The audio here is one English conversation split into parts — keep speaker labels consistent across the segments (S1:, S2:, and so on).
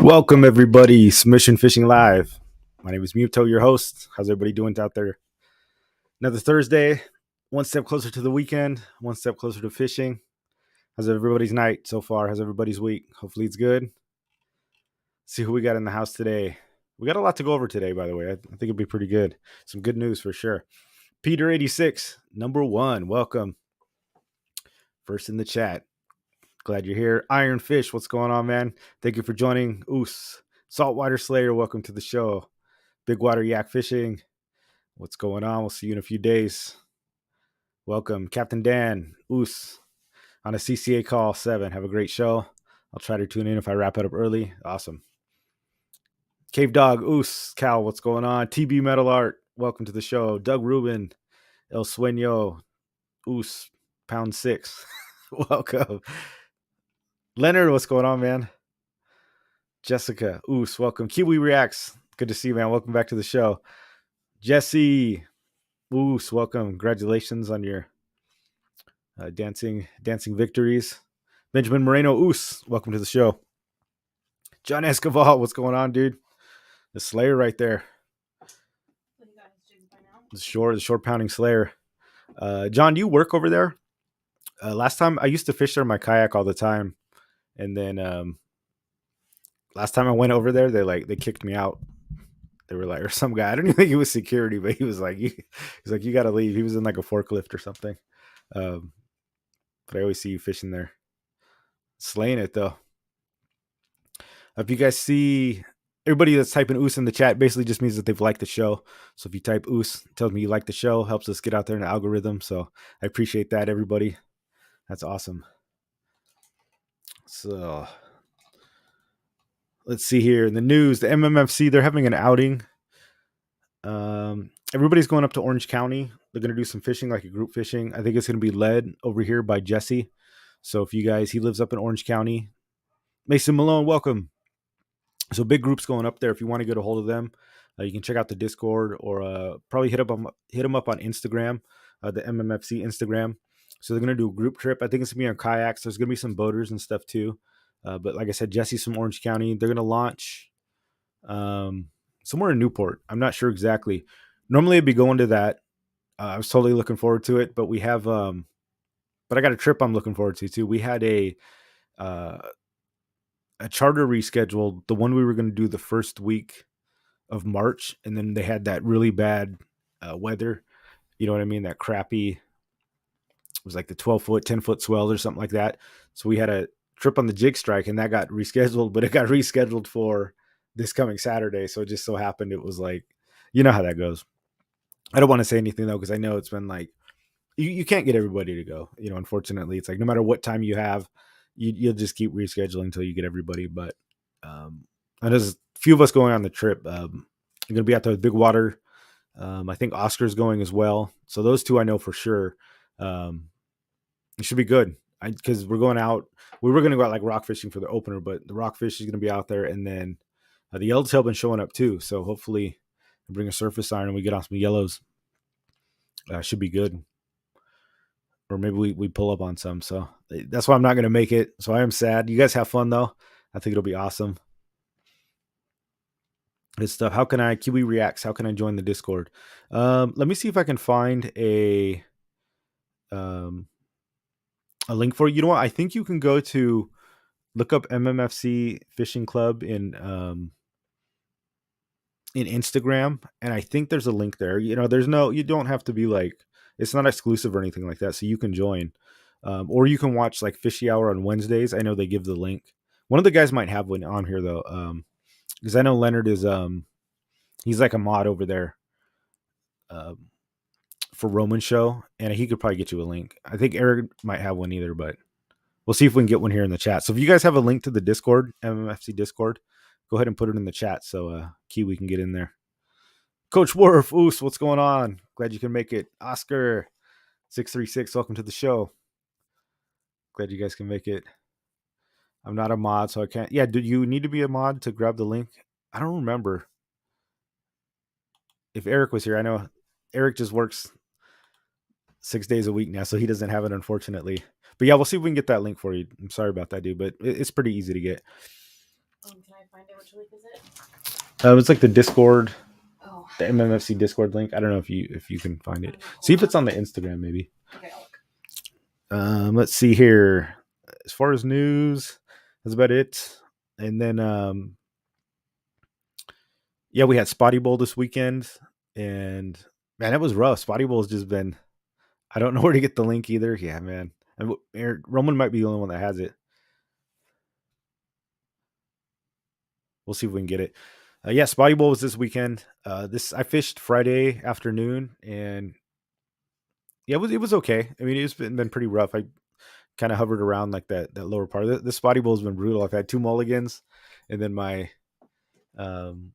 S1: Welcome everybody, Submission Fishing Live. My name is Muto, your host. How's everybody doing out there? Another Thursday, one step closer to the weekend, one step closer to fishing. How's everybody's night so far? How's everybody's week? Hopefully it's good. See who we got in the house today. We got a lot to go over today, by the way. I think it'll be pretty good. Some good news for sure. Peter86, number one, welcome. First in the chat. Glad you're here. Iron Fish, what's going on, man? Thank you for joining. Oos. Saltwater Slayer, welcome to the show. Big Water Yak Fishing, what's going on? We'll see you in a few days. Welcome. Captain Dan, Oos, on a CCA call 7. Have a great show. I'll try to tune in if I wrap it up early. Awesome. Cave Dog, Oos, Cal, what's going on? TB Metal Art, welcome to the show. Doug Rubin, El Sueño, Oos, Pound 6. Welcome. Leonard, what's going on, man? Jessica, Oos, welcome. Kiwi Reacts, good to see you, man. Welcome back to the show. Jesse, Oos, welcome. Congratulations on your dancing victories. Benjamin Moreno, Oos, welcome to the show. John Escobar, what's going on, dude? The Slayer right there. The shore pounding Slayer. John, do you work over there? Last time I used to fish there in my kayak all the time, and then last time I went over there, they kicked me out. They were like, or some guy, I don't even think he was security, but he was like, you got to leave. He was in like a forklift or something. But I always see you fishing there. Slaying it though. If you guys see, everybody that's typing Oos in the chat basically just means that they've liked the show. So if you type Oos, it tells me you like the show, helps us get out there in the algorithm. So I appreciate that, everybody. That's awesome. So let's see here in the news. The MMFC, they're having an outing. Everybody's going up to Orange County. They're going to do some fishing, like a group fishing. I think it's going to be led over here by Jesse. So if you guys, he lives up in Orange County. Mason Malone, welcome. So big groups going up there. If you want to get a hold of them, you can check out the Discord or probably hit them up on Instagram, the MMFC Instagram. So they're going to do a group trip. I think it's going to be on kayaks. There's going to be some boaters and stuff too. But like I said, Jesse's from Orange County. They're going to launch somewhere in Newport. I'm not sure exactly. Normally I'd be going to that. I was totally looking forward to it, but we have, but I got a trip I'm looking forward to too. We had a charter rescheduled, the one we were going to do the first week of March. And then they had that really bad weather. You know what I mean? That crappy, it was like the 12-foot, 10-foot swells or something like that. So we had a trip on the jig strike and that got rescheduled, but it got rescheduled for this coming Saturday. So it just so happened it was like, you know how that goes. I don't want to say anything though, because I know it's been like, you can't get everybody to go. You know, unfortunately, it's like no matter what time you have, you'll just keep rescheduling until you get everybody. But and there's a few of us going on the trip. You're going to be out there with Big Water. I think Oscar's going as well. So those two I know for sure. It should be good because we're going out. We were going to go out like rock fishing for the opener, but the rockfish is going to be out there, and then the yellowtail been showing up too. So hopefully we bring a surface iron and we get on some yellows. Should be good. Or maybe we pull up on some. So that's why I'm not going to make it. So I am sad. You guys have fun though. I think it'll be awesome. Good stuff. How can I, Kiwi Reacts, how can I join the Discord? Let me see if I can find a link for you. You know what? I think you can go to look up MMFC Fishing Club in Instagram. And I think there's a link there. You know, you don't have to be like, it's not exclusive or anything like that. So you can join. Or you can watch like Fishy Hour on Wednesdays. I know they give the link. One of the guys might have one on here though. Because I know Leonard is he's like a mod over there for Roman Show, and he could probably get you a link. I think Eric might have one either, but we'll see if we can get one here in the chat. So if you guys have a link to the Discord, MMFC Discord, go ahead and put it in the chat so Kiwi can get in there. Coach Worf, Oos, what's going on? Glad you can make it. Oscar 636, welcome to the show. Glad you guys can make it. I'm not a mod, so I can't. Yeah, do you need to be a mod to grab the link? I don't remember. If Eric was here, I know Eric just works 6 days a week now, so he doesn't have it, unfortunately. But yeah, we'll see if we can get that link for you. I'm sorry about that, dude, but it's pretty easy to get.
S2: Can I find find it. Which link is it?
S1: It's like the Discord, the MMFC Discord link. I don't know if you can find it. See if it's on the Instagram, maybe.
S2: Okay, I'll look.
S1: Let's see here. As far as news, that's about it. And then, yeah, we had Spotty Bowl this weekend, and man, it was rough. Spotty Bowl's just been. I don't know where to get the link either. Yeah, man. And Roman might be the only one that has it. We'll see if we can get it. Yeah, Spotty Bowl was this weekend. I fished Friday afternoon, and yeah, it was okay. I mean, it's been pretty rough. I kind of hovered around like that lower part. The Spotty Bowl has been brutal. I've had 2 mulligans, and then my um,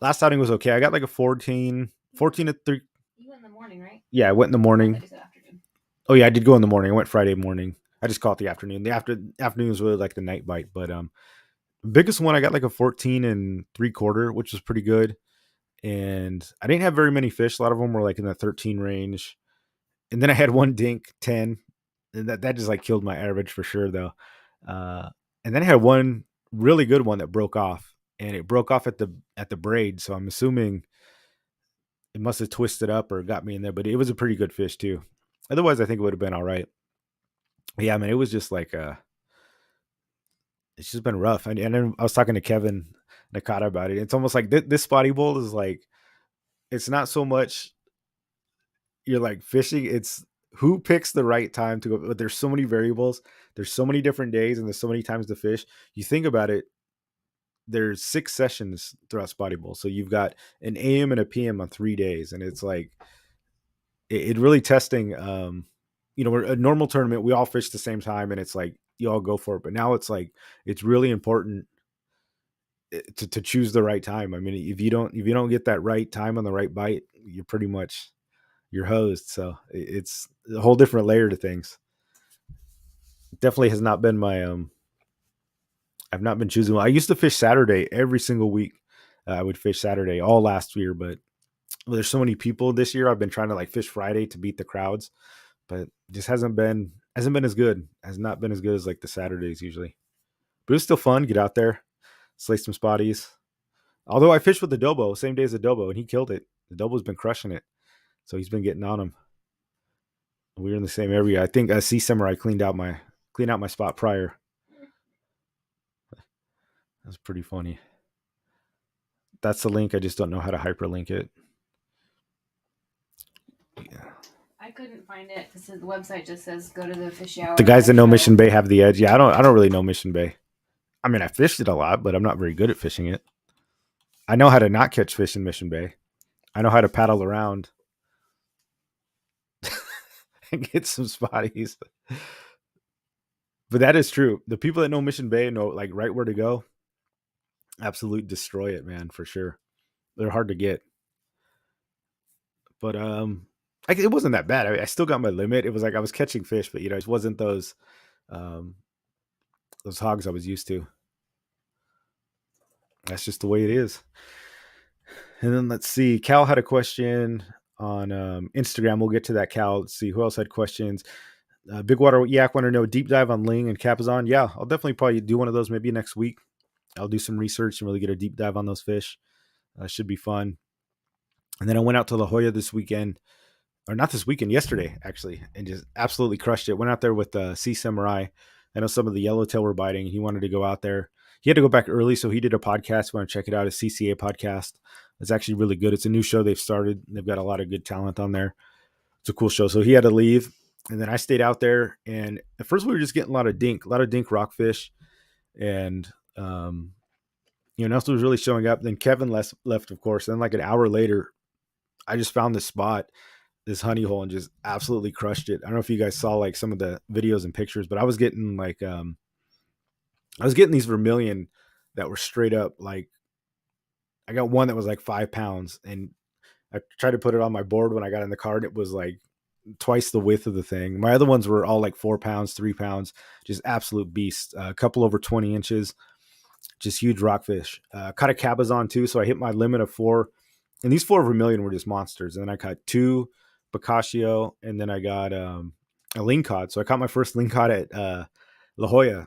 S1: last outing was okay. I got like a 14 to 3.
S2: You went in the morning, right?
S1: Yeah, I went in the morning. Oh yeah, I did go in the morning. I went Friday morning. I just caught the afternoon. The afternoon was really like the night bite, but biggest one I got like a 14 and 3/4, which was pretty good. And I didn't have very many fish. A lot of them were like in the 13 range. And then I had one dink 10, and that just like killed my average for sure though. And then I had one really good one that broke off, and it broke off at the braid. So I'm assuming it must have twisted up or got me in there, but it was a pretty good fish too. Otherwise, I think it would have been all right. But yeah, man, it was just like it's just been rough. And then I was talking to Kevin Nakata about it. It's almost like this Spotty Bowl is like, it's not so much you're like fishing, it's who picks the right time to go. But there's so many variables, there's so many different days, and there's so many times to fish. You think about it, there's 6 sessions throughout Spotty Bowl. So you've got an AM and a PM on 3 days. And it's like, it really testing, we're a normal tournament, we all fish the same time, and it's like, you all go for it. But now it's like, it's really important to choose the right time. I mean, if you don't get that right time on the right bite, you're pretty much you're hosed. So it's a whole different layer to things. Definitely has not been my I've not been choosing well. I used to fish Saturday every single week. I would fish Saturday all last year, but there's so many people this year. I've been trying to like fish Friday to beat the crowds, but just hasn't been as good. Has not been as good as like the Saturdays usually. But it was still fun. Get out there, slay some spotties. Although I fished with the Dobo, same day as the Dobo, and he killed it. The Dobo's been crushing it, so he's been getting on him. We were in the same area. I think Sea Samurai cleaned out my spot prior. That's pretty funny. That's the link. I just don't know how to hyperlink it.
S2: Yeah. I couldn't find it because the website just says go to the fish hour.
S1: The guys that know Mission Bay have the edge. Yeah, I don't really know Mission Bay. I mean, I fished it a lot, but I'm not very good at fishing it. I know how to not catch fish in Mission Bay. I know how to paddle around and get some spotties. But that is true. The people that know Mission Bay know like right where to go. Absolute destroy it, man, for sure. They're hard to get. But it wasn't that bad. I still got my limit. It was like I was catching fish, but it wasn't those hogs I was used to. That's just the way it is. And then let's see. Cal had a question on Instagram. We'll get to that, Cal. Let's see who else had questions. Big Water Yak want to know deep dive on Ling and Capizon. Yeah, I'll definitely probably do one of those maybe next week. I'll do some research and really get a deep dive on those fish. Should be fun. And then I went out to La Jolla this weekend, or not this weekend, yesterday actually, and just absolutely crushed it. Went out there with Sea Samurai. I know some of the yellowtail were biting. He wanted to go out there. He had to go back early, so he did a podcast. Want to check it out? A CCA podcast. It's actually really good. It's a new show they've started. They've got a lot of good talent on there. It's a cool show. So he had to leave, and then I stayed out there. And at first, we were just getting a lot of dink rockfish, and nothing was really showing up. Then Kevin left, of course. And then like an hour later, I just found this spot, this honey hole, and just absolutely crushed it. I don't know if you guys saw like some of the videos and pictures, but I was getting like these vermilion that were straight up like, I got one that was like 5 pounds, and I tried to put it on my board when I got in the car, and it was like twice the width of the thing. My other ones were all like 4 pounds, 3 pounds, just absolute beasts. A couple over 20 inches, just huge rockfish. Caught a cabezon too, so I hit my limit of 4. And these 4 vermilion were just monsters. And then I caught 2 Boccaccio, and then I got a lingcod. So I caught my first lingcod at La Jolla,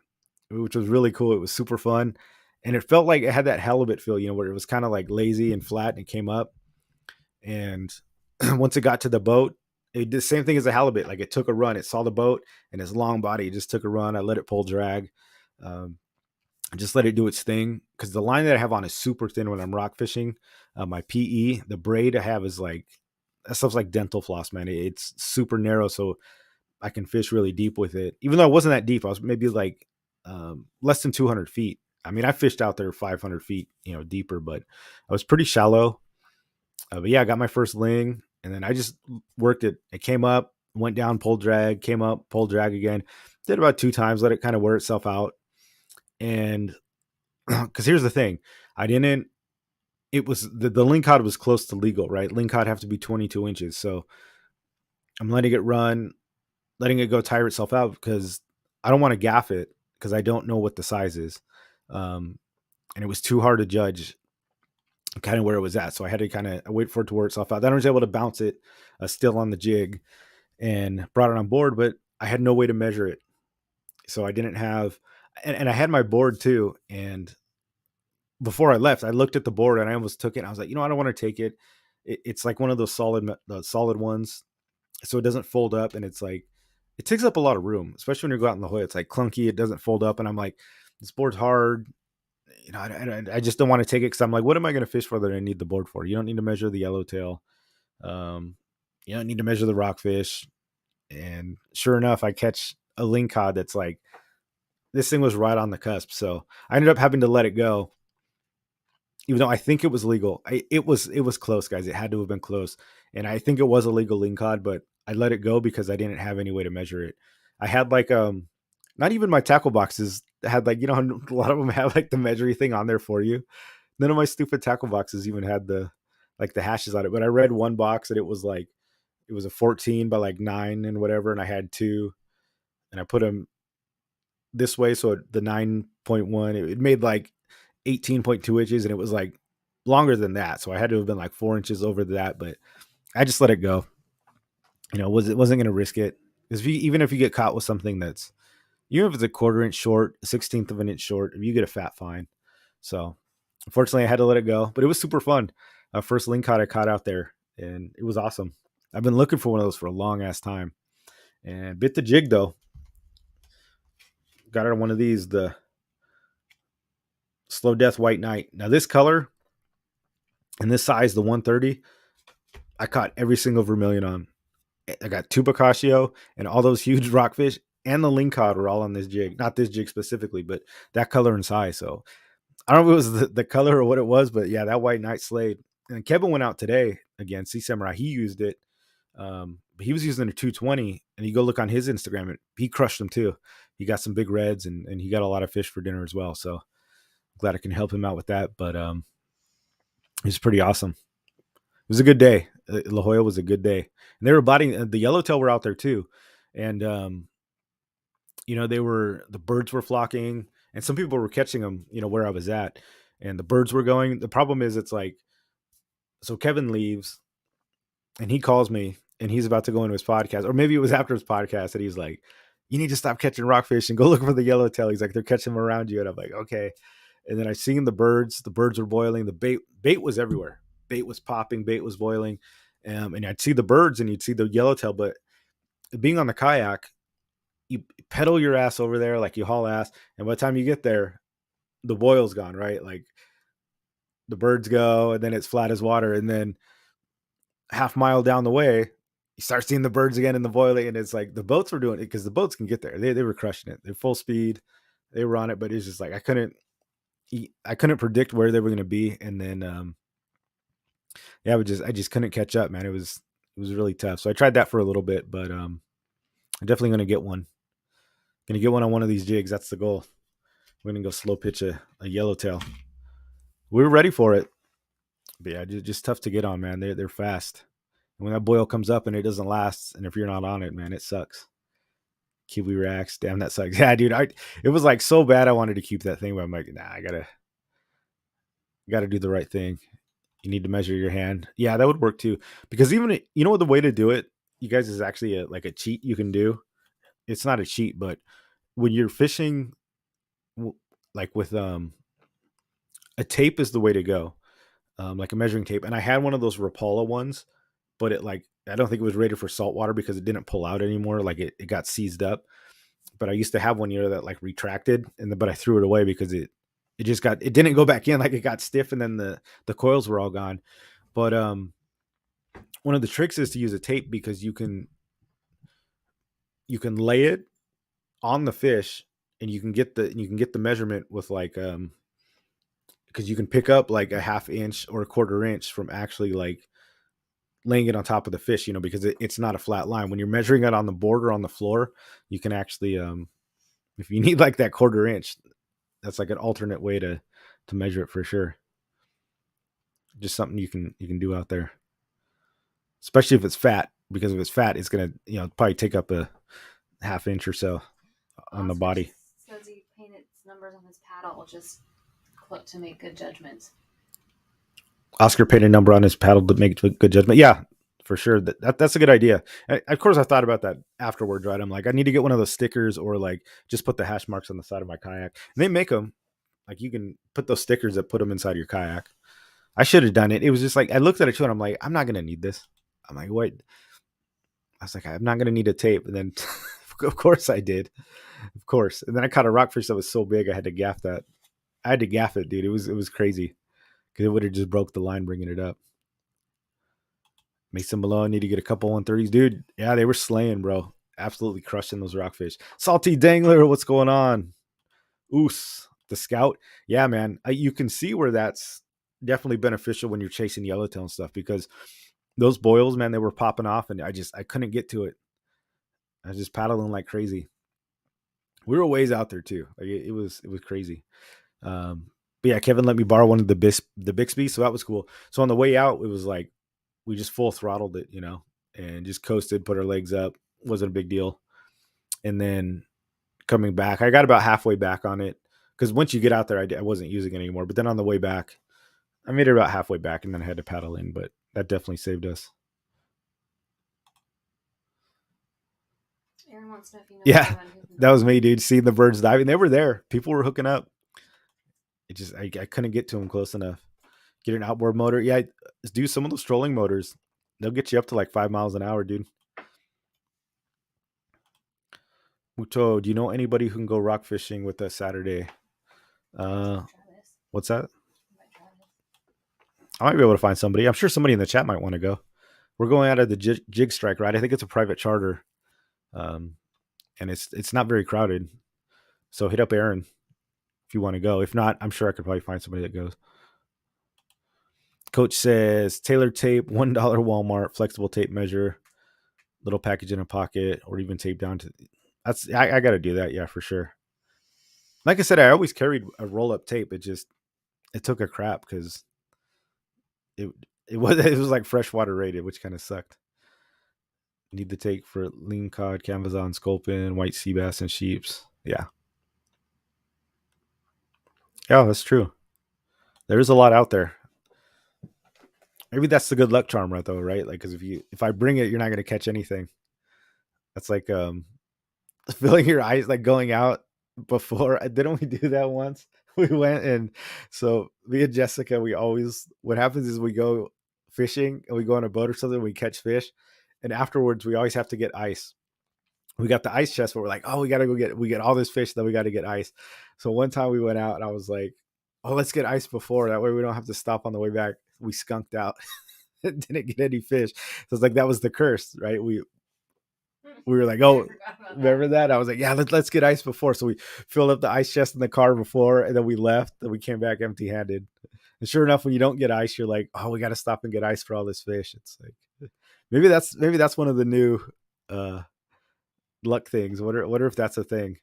S1: which was really cool. It was super fun. and it felt like it had that halibut feel, where it was kind of like lazy and flat and it came up. And once it got to the boat, it did the same thing as a halibut. Like it took a run, it saw the boat and its long body just took a run. I let it pull drag. Um, just let it do its thing, because the line that I have on is super thin when I'm rock fishing. My PE, the braid I have is like, that stuff's like dental floss, man. It's super narrow, so I can fish really deep with it. Even though it wasn't that deep, I was maybe like less than 200 feet. I mean, I fished out there 500 feet, deeper, but I was pretty shallow. But yeah, I got my first ling, and then I just worked it. It came up, went down, pulled drag, came up, pulled drag again. Did about 2 times, let it kind of wear itself out. And because here's the thing, I didn't. It was the ling cod was close to legal, right? Ling cod have to be 22 inches, so I'm letting it run, letting it go tire itself out, because I don't want to gaff it, because I don't know what the size is. And it was too hard to judge kind of where it was at. So I had to kind of wait for it to wear itself out. Then I was able to bounce it still on the jig and brought it on board, but I had no way to measure it. So I didn't have, and I had my board too. And before I left, I looked at the board and I almost took it. I was like, I don't want to take it. It's like one of those solid ones. So it doesn't fold up, and it's like, it takes up a lot of room, especially when you go out in La Jolla. It's like clunky. It doesn't fold up. And I'm like, this board's hard. I just don't want to take it, because I'm like, what am I going to fish for that I need the board for? You don't need to measure the yellowtail. Um, you don't need to measure the rockfish. And sure enough, I catch a ling cod that's like, this thing was right on the cusp. So I ended up having to let it go, even though I think it was legal. It was close, guys. It had to have been close, and I think it was a legal ling cod, but I let it go because I didn't have any way to measure it. I had like not even my tackle boxes had like, a lot of them have like the measuring thing on there for you. None of my stupid tackle boxes even had the hashes on it. But I read one box and it was like, it was a 14 by like 9 and whatever, and I had two, and I put them this way, so the 9.1, it made like 18.2 inches, and it was like longer than that, so I had to have been like 4 inches over that. But I just let it go. It wasn't going to risk it, because even if you get caught with something that's, even if it's a quarter inch short, a 16th of an inch short, if you get a fat fine. So unfortunately I had to let it go, but it was super fun. First ling cod I caught out there, and it was awesome. I've been looking for one of those for a long ass time, and bit the jig though. Got it on one of these, the Slow Death White Knight. Now this color and this size, the 130, I caught every single vermilion on. I got two Boccaccio and all those huge rockfish, and the ling cod were all on this jig. Not this jig specifically, but that color and size. So I don't know if it was the color or what it was, but yeah, that White Knight slayed. And Kevin went out today again, Sea Samurai. He used it. But he was using a 220, and you go look on his Instagram, and he crushed them too. He got some big reds, and he got a lot of fish for dinner as well. So I'm glad I can help him out with that. But it was pretty awesome. It was a good day. La Jolla was a good day. And they were biting. The yellowtail were out there too. And, the birds were flocking, and some people were catching them, where I was at, and the birds were going. The problem is, it's like, so Kevin leaves and he calls me, and he's about to go into his podcast, or maybe it was after his podcast, that he's like, you need to stop catching rockfish and go look for the yellowtail. He's like, they're catching them around you. And I'm like, okay. And then I seen the birds were boiling. The bait was everywhere. Bait was popping, bait was boiling. And I'd see the birds and you'd see the yellowtail, but being on the kayak, you pedal your ass over there, like you haul ass. And by the time you get there, the boil's gone, right? Like the birds go, and then it's flat as water. And then half mile down the way, you start seeing the birds again in the boiling. And it's like, the boats were doing it, because the boats can get there. They were crushing it. They're full speed. They were on it, but it's just like, I couldn't predict where they were going to be. And then, yeah, I just couldn't catch up, man. It was really tough. So I tried that for a little bit, but, I'm definitely going to get one. Going to get one on one of these jigs. That's the goal. We're going to go slow pitch a yellowtail. We were ready for it. But yeah, just tough to get on, man. They're fast. And when that boil comes up and it doesn't last, and if you're not on it, man, it sucks. Kiwi racks, damn, that sucks. Yeah, dude, it was like so bad I wanted to keep that thing, but I'm like, nah, I gotta do the right thing. You need to measure your hand. Yeah, that would work too. Because even, what the way to do it, you guys, is actually like a cheat you can do. It's not a cheat, but when you're fishing, like with a tape is the way to go, like a measuring tape. And I had one of those Rapala ones, but it like I don't think it was rated for saltwater because it didn't pull out anymore. Like it got seized up. But I used to have one, that like retracted, but I threw it away because it didn't go back in, like it got stiff, and then the coils were all gone. But one of the tricks is to use a tape because you can lay it on the fish, and you can get the measurement with like because you can pick up like a half inch or a quarter inch from actually like laying it on top of the fish, because it's not a flat line. When you're measuring it on the board or on the floor, you can actually, if you need like that quarter inch, that's like an alternate way to measure it for sure. Just something you can do out there, especially if it's fat, because if it's fat, it's gonna probably take up a half inch or so on the
S2: Oscar
S1: body.
S2: says he painted numbers on his paddle just to make good judgments.
S1: Oscar paid a number on his paddle to make good judgment. Yeah, for sure. That's a good idea. Of course, I thought about that afterwards, right? I'm like, I need to get one of those stickers, or like just put the hash marks on the side of my kayak. And they make them. Like you can put those stickers that put them inside your kayak. I should have done it. It was just like I looked at it too, and I'm like, I'm not gonna need this. I'm like, what? I was like, I'm not gonna need a tape. And then, of course, I did. Of course. And then I caught a rockfish that was so big, I had to gaff that. I had to gaff it, dude. It was crazy because it would have just broke the line bringing it up. Mason Malone need to get a couple 130s, dude. Yeah, they were slaying, bro. Absolutely crushing those rockfish. Salty Dangler, what's going on? Oos, the Scout. Yeah, man. You can see where that's definitely beneficial when you're chasing yellowtail and stuff, because those boils, man, they were popping off, and I couldn't get to it. I was just paddling like crazy. We were ways out there too. Like it was crazy. But yeah, Kevin let me borrow one of the Bixby, so that was cool. So on the way out, it was like we just full throttled it, and just coasted, put our legs up. Wasn't a big deal. And then coming back, I got about halfway back on it, because once you get out there, I wasn't using it anymore. But then on the way back, I made it about halfway back, and then I had to paddle in. But that definitely saved us.
S2: Aaron wants to know if you know
S1: Yeah, that was me, dude. Seeing the birds diving, they were there. People were hooking up. I couldn't get to them close enough. Get an outboard motor. Yeah, do some of those trolling motors. They'll get you up to like 5 miles an hour, dude. Muto, do you know anybody who can go rock fishing with us Saturday? What's that? I might be able to find somebody. I'm sure somebody in the chat might want to go. We're going out of the jig strike, right? I think it's a private charter, and it's not very crowded. So hit up Aaron if you want to go. If not, I'm sure I could probably find somebody that goes. Coach says tailored tape, $1 Walmart, flexible tape measure, little package in a pocket, or even tape down to. I got to do that, yeah, for sure. Like I said, I always carried a roll up tape. It took a crap because it it was like freshwater rated, which kind of sucked. Need the take for lean cod, Camazon, sculpin, white sea bass, and sheeps. Yeah, yeah, that's true. There's a lot out there. Maybe that's the good luck charm, right? Though, right? Like, because if I bring it, you're not gonna catch anything. That's like filling your eyes, like going out before. Didn't we do that once? We went, and so me and Jessica, what happens is we go fishing and we go on a boat or something, we catch fish, and afterwards we always have to get ice. We got the ice chest, but we're like, oh, we get all this fish, then we got to get ice. So one time we went out, and I was like, oh, let's get ice before, that way we don't have to stop on the way back. We skunked out. Didn't get any fish. So it's like that was the curse, right? We were like, oh, remember that? I was like, yeah, let's get ice before. So we filled up the ice chest in the car before, and then we left, and we came back empty handed. And sure enough, when you don't get ice, you're like, oh, we got to stop and get ice for all this fish. It's like maybe that's one of the new uh luck things. Wonder if that's a thing.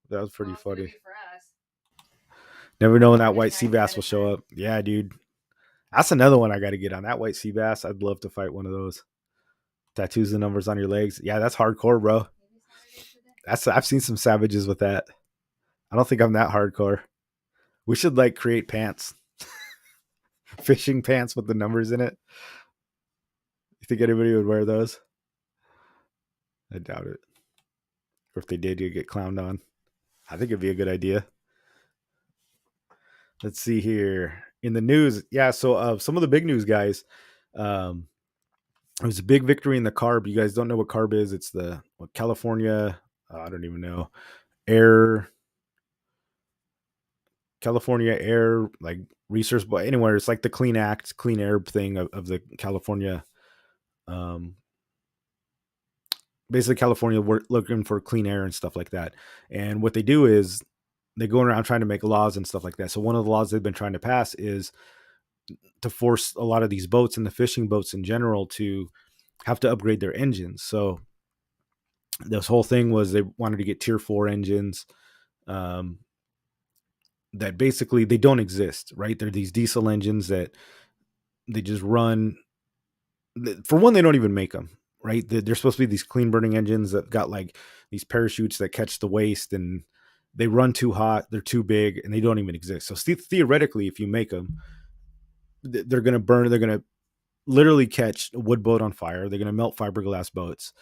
S1: That was pretty funny. Never know when that white sea bass will show up. Yeah, dude. That's another one I got to get on. That white sea bass. I'd love to fight one of those. Tattoos the numbers on your legs. Yeah, that's hardcore, bro. I've seen some savages with that. I don't think I'm that hardcore. We should like create pants. Fishing pants with the numbers in it. You think anybody would wear those? I doubt it. Or if they did, you'd get clowned on. I think it'd be a good idea. Let's see here in the news. Yeah, so some of the big news, guys. Um, it was a big victory in the CARB. You guys don't know what CARB is? It's the California. I don't even know air California air like research, but anywhere it's like the Clean Act, clean air thing of the California. Um, Basically, California we're looking for clean air and stuff like that. And what they do is they go around trying to make laws and stuff like that. So one of the laws they've been trying to pass is to force a lot of these boats and the fishing boats in general to have to upgrade their engines. So this whole thing was they wanted to get tier 4 engines um, that basically they don't exist, right? They're these diesel engines that they just run. For one, they don't even make them, right? They're supposed to be these clean burning engines that got like these parachutes that catch the waste, and they run too hot, they're too big, and they don't even exist. So theoretically, if you make them, they're going to burn. They're going to literally catch a wood boat on fire. They're going to melt fiberglass boats,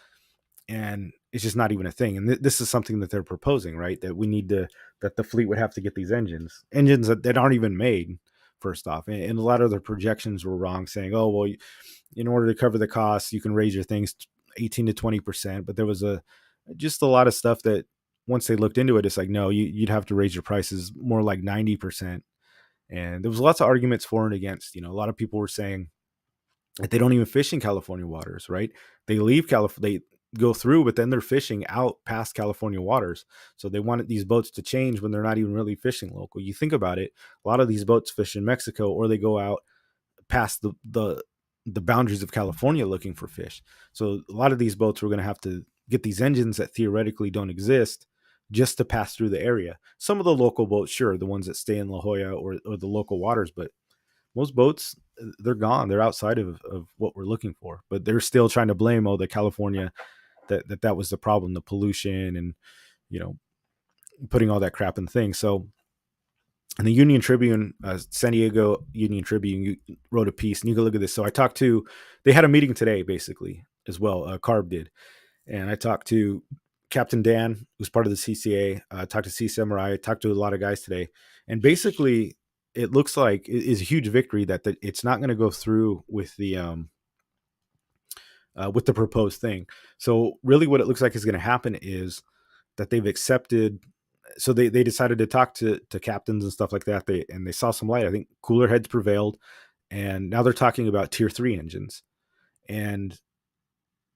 S1: and it's just not even a thing. And this is something that they're proposing, right? That we need to that the fleet would have to get these engines that aren't even made. First off, and a lot of the projections were wrong, saying, "Oh, well, in order to cover the costs, you can raise your things 18 to 20%." But there was just a lot of stuff that once they looked into it, it's like, no, you'd have to raise your prices more like 90%. And there was lots of arguments for and against. A lot of people were saying that they don't even fish in California waters, right? They leave California, they go through, but then they're fishing out past California waters. So they wanted these boats to change when they're not even really fishing local. You think about it, a lot of these boats fish in Mexico, or they go out past the boundaries of California looking for fish. So a lot of these boats were going to have to get these engines that theoretically don't exist just to pass through the area. Some of the local boats, sure, the ones that stay in La Jolla or the local waters, but most boats, they're gone. They're outside of what we're looking for. But they're still trying to blame the California that was the problem, the pollution and you know putting all that crap in things. So and the Union Tribune, San Diego Union Tribune, wrote a piece, and you can look at this. So they had a meeting today, basically, as well. CARB did, and I talked to Captain Dan, who's part of the CCA. Talked to C Samurai. Talked to a lot of guys today, and basically, it looks like it is a huge victory that it's not going to go through with the proposed thing. So really, what it looks like is going to happen is that they've accepted. So they decided to talk to captains and stuff like that. They saw some light. I think cooler heads prevailed, and now they're talking about tier 3 engines, and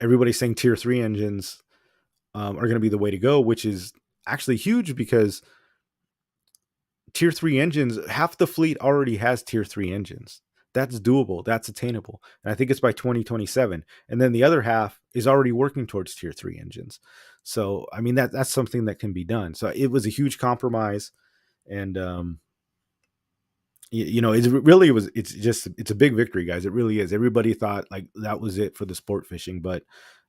S1: everybody's saying tier 3 engines are going to be the way to go, which is actually huge because tier 3 engines, half the fleet already has tier 3 engines. That's doable. That's attainable. And I think it's by 2027. And then the other half is already working towards tier 3 engines. So, I mean, that's something that can be done. So it was a huge compromise. And, it's a big victory, guys. It really is. Everybody thought like that was it for the sport fishing. But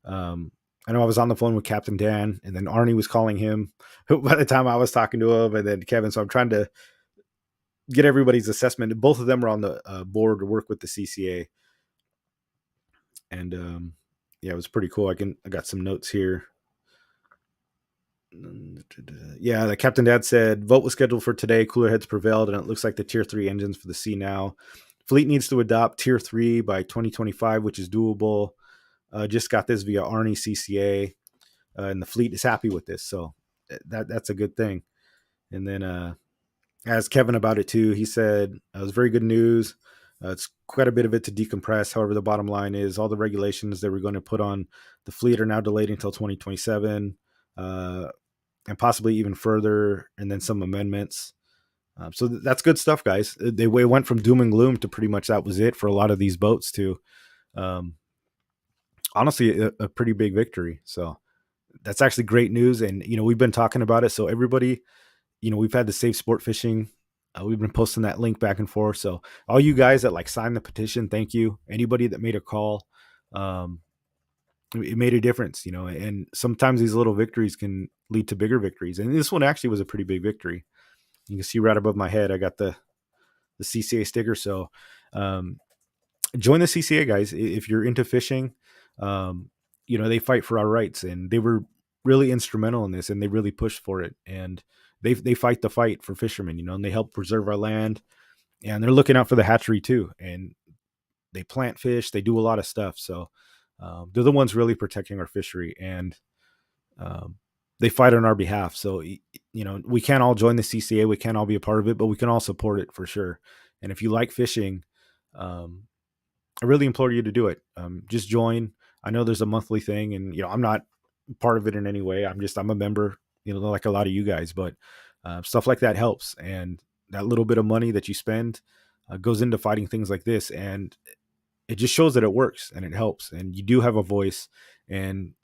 S1: I know I was on the phone with Captain Dan, and then Arnie was calling him by the time I was talking to him, and then Kevin. So I'm trying to get everybody's assessment. Both of them are on the board to work with the CCA, and yeah, it was pretty cool. I got some notes here. Yeah, the Captain Dad said vote was scheduled for today. Cooler heads prevailed, and it looks like the tier 3 engines for the sea now. Fleet needs to adopt tier 3 by 2025, which is doable. Just got this via Arnie CCA, and the fleet is happy with this, so that's a good thing. And then asked Kevin about it too. He said it was very good news. It's quite a bit of it to decompress. However, the bottom line is all the regulations that we're going to put on the fleet are now delayed until 2027, and possibly even further, and then some amendments. So that's good stuff, guys. They went from doom and gloom to pretty much that was it for a lot of these boats to um, honestly a pretty big victory. So that's actually great news. And, we've been talking about it. So everybody, we've had the safe sport fishing. We've been posting that link back and forth. So all you guys that like signed the petition, thank you. Anybody that made a call, it made a difference, and sometimes these little victories can lead to bigger victories. And this one actually was a pretty big victory. You can see right above my head, I got the CCA sticker. So um, join the CCA, guys. If you're into fishing, they fight for our rights, and they were really instrumental in this, and they really push for it, and they fight the fight for fishermen, and they help preserve our land, and they're looking out for the hatchery too, and they plant fish, they do a lot of stuff. So they're the ones really protecting our fishery, and um, they fight on our behalf. So we can't all join the CCA, we can't all be a part of it, but we can all support it for sure. And if you like fishing, um, I really implore you to do it. Just join. I know there's a monthly thing, and I'm not part of it in any way. I'm a member, like a lot of you guys, but stuff like that helps. And that little bit of money that you spend goes into fighting things like this, and it just shows that it works and it helps. And you do have a voice, and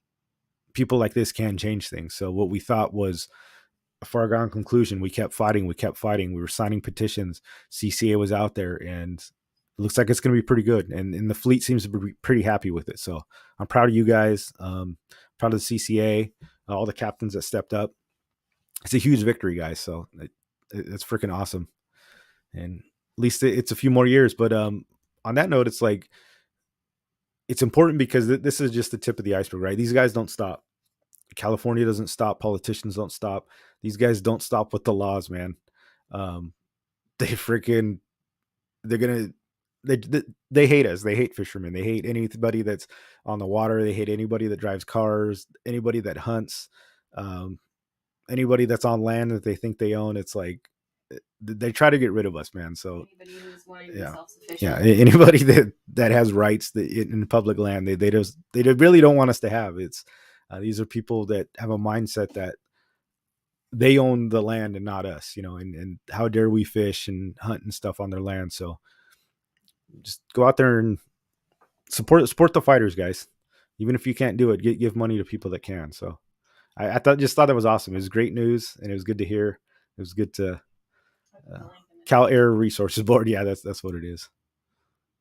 S1: people like this can change things. So what we thought was a foregone conclusion, we kept fighting. We were signing petitions. CCA was out there, and it looks like it's going to be pretty good. And the fleet seems to be pretty happy with it. So I'm proud of you guys. Proud of the CCA, all the captains that stepped up. It's a huge victory, guys. So it's freaking awesome. And at least it's a few more years. But on that note, it's like, it's important because this is just the tip of the iceberg, right? These guys don't stop. California doesn't stop. Politicians don't stop. These guys don't stop with the laws, man. Um, they freaking, they're gonna, they hate us. They hate fishermen. They hate anybody that's on the water. They hate anybody that drives cars. Anybody that hunts. Um, Anybody that's on land that they think they own. It's like they try to get rid of us, man. So
S2: Anybody who's wanting to be
S1: yeah,
S2: self-sufficient.
S1: anybody that has rights in public land, they really don't want us to have. It's these are people that have a mindset that they own the land and not us, and how dare we fish and hunt and stuff on their land. So just go out there and support the fighters, guys. Even if you can't do it, give money to people that can. So I thought that was awesome. It was great news, and it was good to hear. It was good to Cal Air Resources Board. Yeah, that's what it is.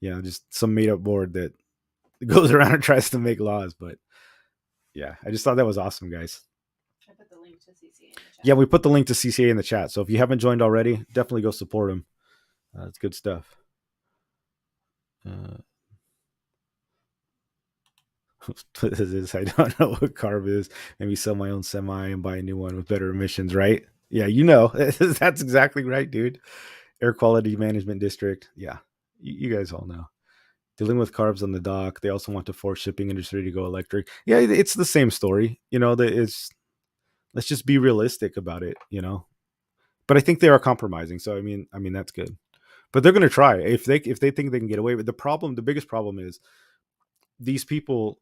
S1: Just some made up board that goes around and tries to make laws. But yeah, I just thought that was awesome, guys.
S2: I put the link to CCA in the chat.
S1: Yeah, we put the link to CCA in the chat. So if you haven't joined already, definitely go support them. It's good stuff. I don't know what CARB is. Maybe sell my own semi and buy a new one with better emissions, right? Yeah, that's exactly right, dude. Air Quality Management District. Yeah, you guys all know. Dealing with carbs on the dock. They also want to force shipping industry to go electric. Yeah, it's the same story. Let's just be realistic about it. But I think they are compromising. So I mean that's good. But they're going to try if they think they can get away with the biggest problem is these people.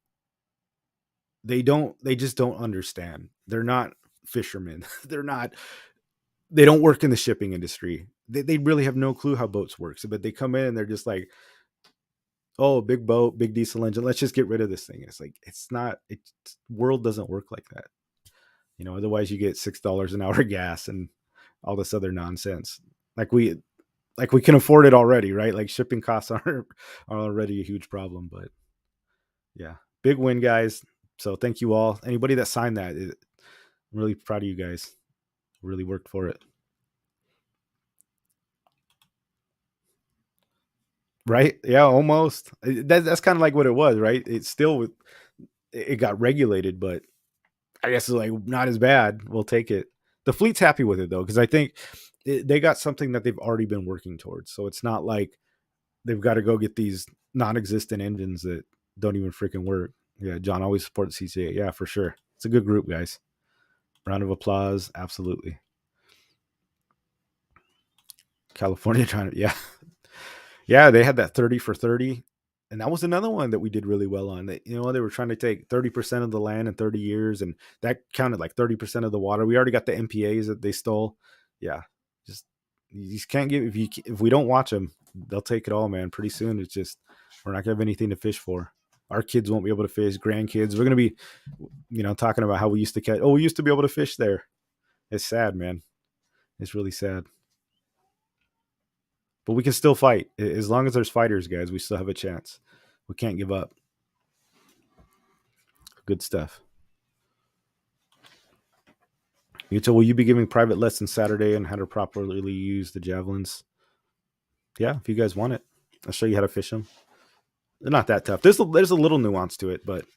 S1: They just don't understand. They're not fishermen. They don't work in the shipping industry. They really have no clue how boats work. So, but they come in and they're just like, oh, big boat, big diesel engine. Let's just get rid of this thing. It's like, it's not, world doesn't work like that. Otherwise you get $6 an hour gas and all this other nonsense. Like we can afford it already, right? Like shipping costs are already a huge problem, but yeah, big win, guys. So thank you all. Anybody that signed that, I'm really proud of you guys. Really worked for it. Right? Yeah, almost. That's kind of like what it was, right? It got regulated, but I guess it's like not as bad. We'll take it. The fleet's happy with it though, because I think they got something that they've already been working towards. So it's not like they've got to go get these non-existent engines that don't even freaking work. Yeah, John always supports CCA. Yeah, for sure. It's a good group, guys. Round of applause. Absolutely. California trying to, yeah. Yeah, they had that 30 for 30. And that was another one that we did really well on. They were trying to take 30% of the land in 30 years, and that counted like 30% of the water. We already got the MPAs that they stole. Yeah, just you just can't give if we don't watch them, they'll take it all, man. Pretty soon, it's just we're not gonna have anything to fish for. Our kids won't be able to fish. Grandkids, we're gonna be, talking about how we used to catch. Oh, we used to be able to fish there. It's sad, man. It's really sad. But we can still fight. As long as there's fighters, guys, we still have a chance. We can't give up. Good stuff. Will you be giving private lessons Saturday on how to properly use the javelins? Yeah, if you guys want it, I'll show you how to fish them. They're not that tough. There's a little nuance to it, but
S2: if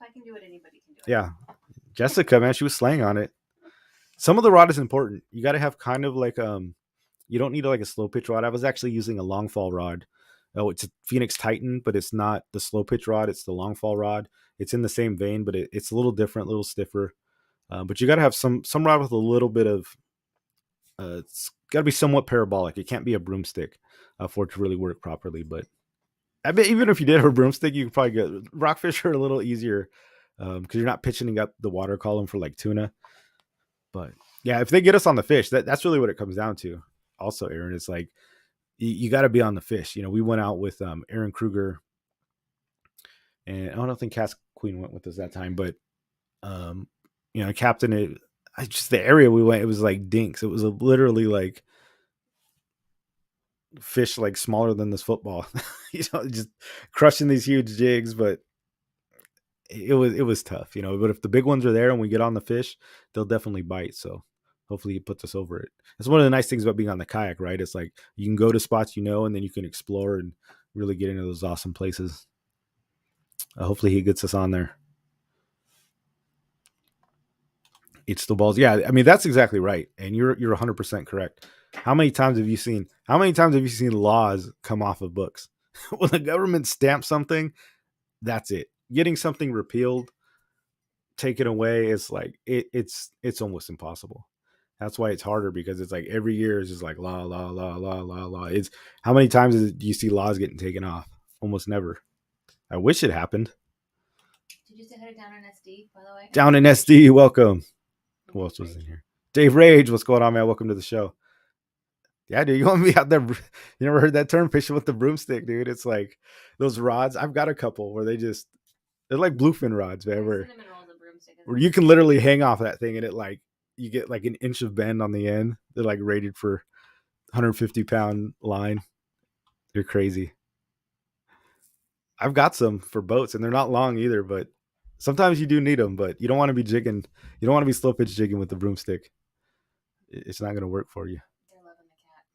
S2: I can do it, anybody can do it.
S1: Yeah, Jessica, man, she was slaying on it. Some of the rod is important. You got to have kind of like you don't need like a slow pitch rod. I was actually using a long fall rod. Oh, it's a Phoenix Titan, but it's not the slow pitch rod. It's the long fall rod. It's in the same vein, but it's a little different, a little stiffer. But you got to have some rod with a little bit of. It's got to be somewhat parabolic. It can't be a broomstick for it to really work properly. But I bet even if you did have a broomstick, you could probably get rockfish are a little easier because you're not pitching up the water column for like tuna. But yeah, if they get us on the fish, that's really what it comes down to. Also, Aaron, it's like you got to be on the fish. You know, we went out with Aaron Kruger, and I don't think Cass Queen went with us that time, but you know, Captain, just the area we went, it was like dinks. It was literally like fish like smaller than this football, you know, just crushing these huge jigs. But it was tough, you know. But if the big ones are there and we get on the fish, they'll definitely bite. So hopefully he puts us over it. It's one of the nice things about being on the kayak, right? It's like you can go to spots you know, and then you can explore and really get into those awesome places. Hopefully he gets us on there. Eats the balls. Yeah, I mean that's exactly right, and you're 100% correct. How many times have you seen laws come off of books? When the government stamps something, that's it. Getting something repealed, taken away, is like it's almost impossible. That's why it's harder, because it's like every year is just like law, law, law, law, law, law. It's how many times do you see laws getting taken off? Almost never. I wish it happened.
S2: Did you say hi to Down in SD, by the way?
S1: Down in SD, welcome. Who else was in here? Dave Rage, what's going on, man? Welcome to the show. Yeah, dude, you want to be out there? You never heard that term, fishing with the broomstick, dude? It's like those rods. I've got a couple where they're like bluefin rods, man. Where you can literally hang off that thing and it like you get like an inch of bend on the end. They're like rated for 150-pound line. They're crazy. I've got some for boats, and they're not long either, but sometimes you do need them. But you don't want to be jigging. You don't want to be slow pitch jigging with the broomstick. It's not going to work for you.
S2: They're loving the cat.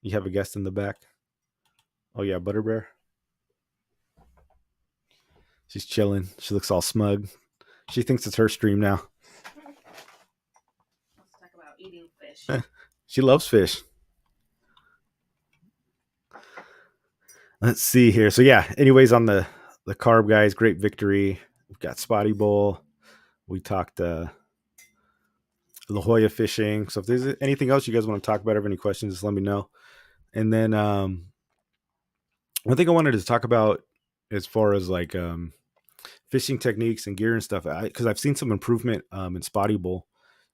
S1: You have a guest in the back. Oh yeah, Butter Bear. She's chilling. She looks all smug. She thinks it's her stream now.
S2: Let's talk about eating fish.
S1: She loves fish. Let's see here. So yeah, anyways, on the CARB guys, great victory. We've got Spotty Bowl. We talked La Jolla fishing. So if there's anything else you guys want to talk about or have any questions, just let me know. And then one thing I wanted to talk about as far as like fishing techniques and gear and stuff, because I've seen some improvement in Spotty Bowl,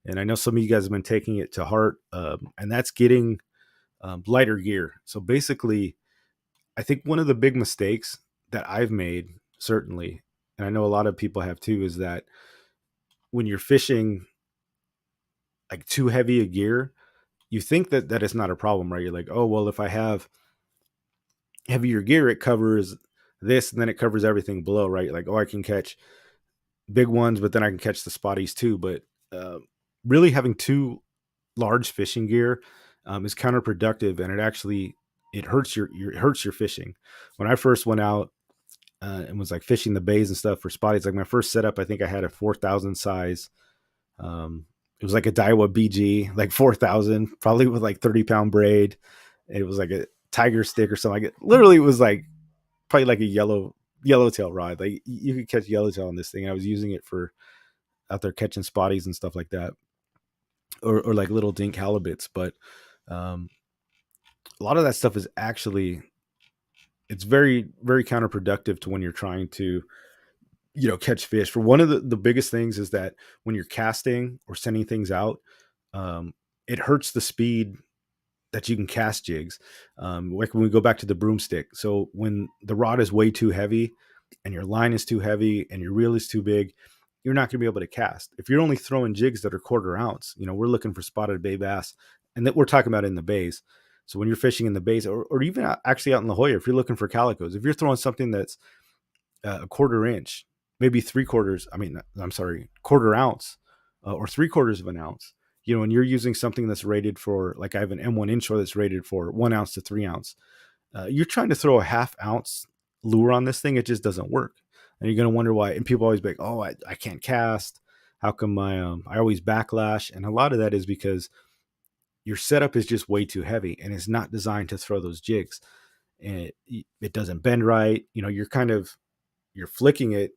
S1: and I know some of you guys have been taking it to heart, and that's getting lighter gear. So basically, I think one of the big mistakes that I've made, certainly, and I know a lot of people have too, is that when you're fishing like too heavy a gear, you think that it's not a problem, right? You're like, oh, well, if I have heavier gear, it covers this and then it covers everything below, right? Like, oh, I can catch big ones, but then I can catch the spotties too. But really having too large fishing gear is counterproductive, and it hurts your fishing. When I first went out and was like fishing the bays and stuff for spotties, like my first setup, I think I had a 4,000 size. It was like a Daiwa BG, like 4,000, probably with like 30-pound braid. It was like a tiger stick or something. Like literally, it was like probably like a yellowtail rod. Like you could catch yellowtail on this thing. I was using it for out there catching spotties and stuff like that, or like little dink halibuts. But a lot of that stuff is actually, it's very, very counterproductive to when you're trying to, catch fish. For one of the biggest things is that when you're casting or sending things out, it hurts the speed that you can cast jigs. Like when we go back to the broomstick. So when the rod is way too heavy and your line is too heavy and your reel is too big, you're not going to be able to cast. If you're only throwing jigs that are 1/4 ounce, we're looking for spotted bay bass, and that we're talking about in the bays. So when you're fishing in the bays, or even actually out in La Jolla, if you're looking for calicos, if you're throwing something that's a 1/4 inch, maybe 3/4, 1/4 ounce, or 3/4 of an ounce, and you're using something that's rated for, like I have an M1 inshore that's rated for 1 ounce to 3 ounce. You're trying to throw a 1/2 ounce lure on this thing. It just doesn't work. And you're going to wonder why. And people always be like, oh, I can't cast. How come my I always backlash? And a lot of that is because your setup is just way too heavy and it's not designed to throw those jigs. And it doesn't bend right. You're flicking it,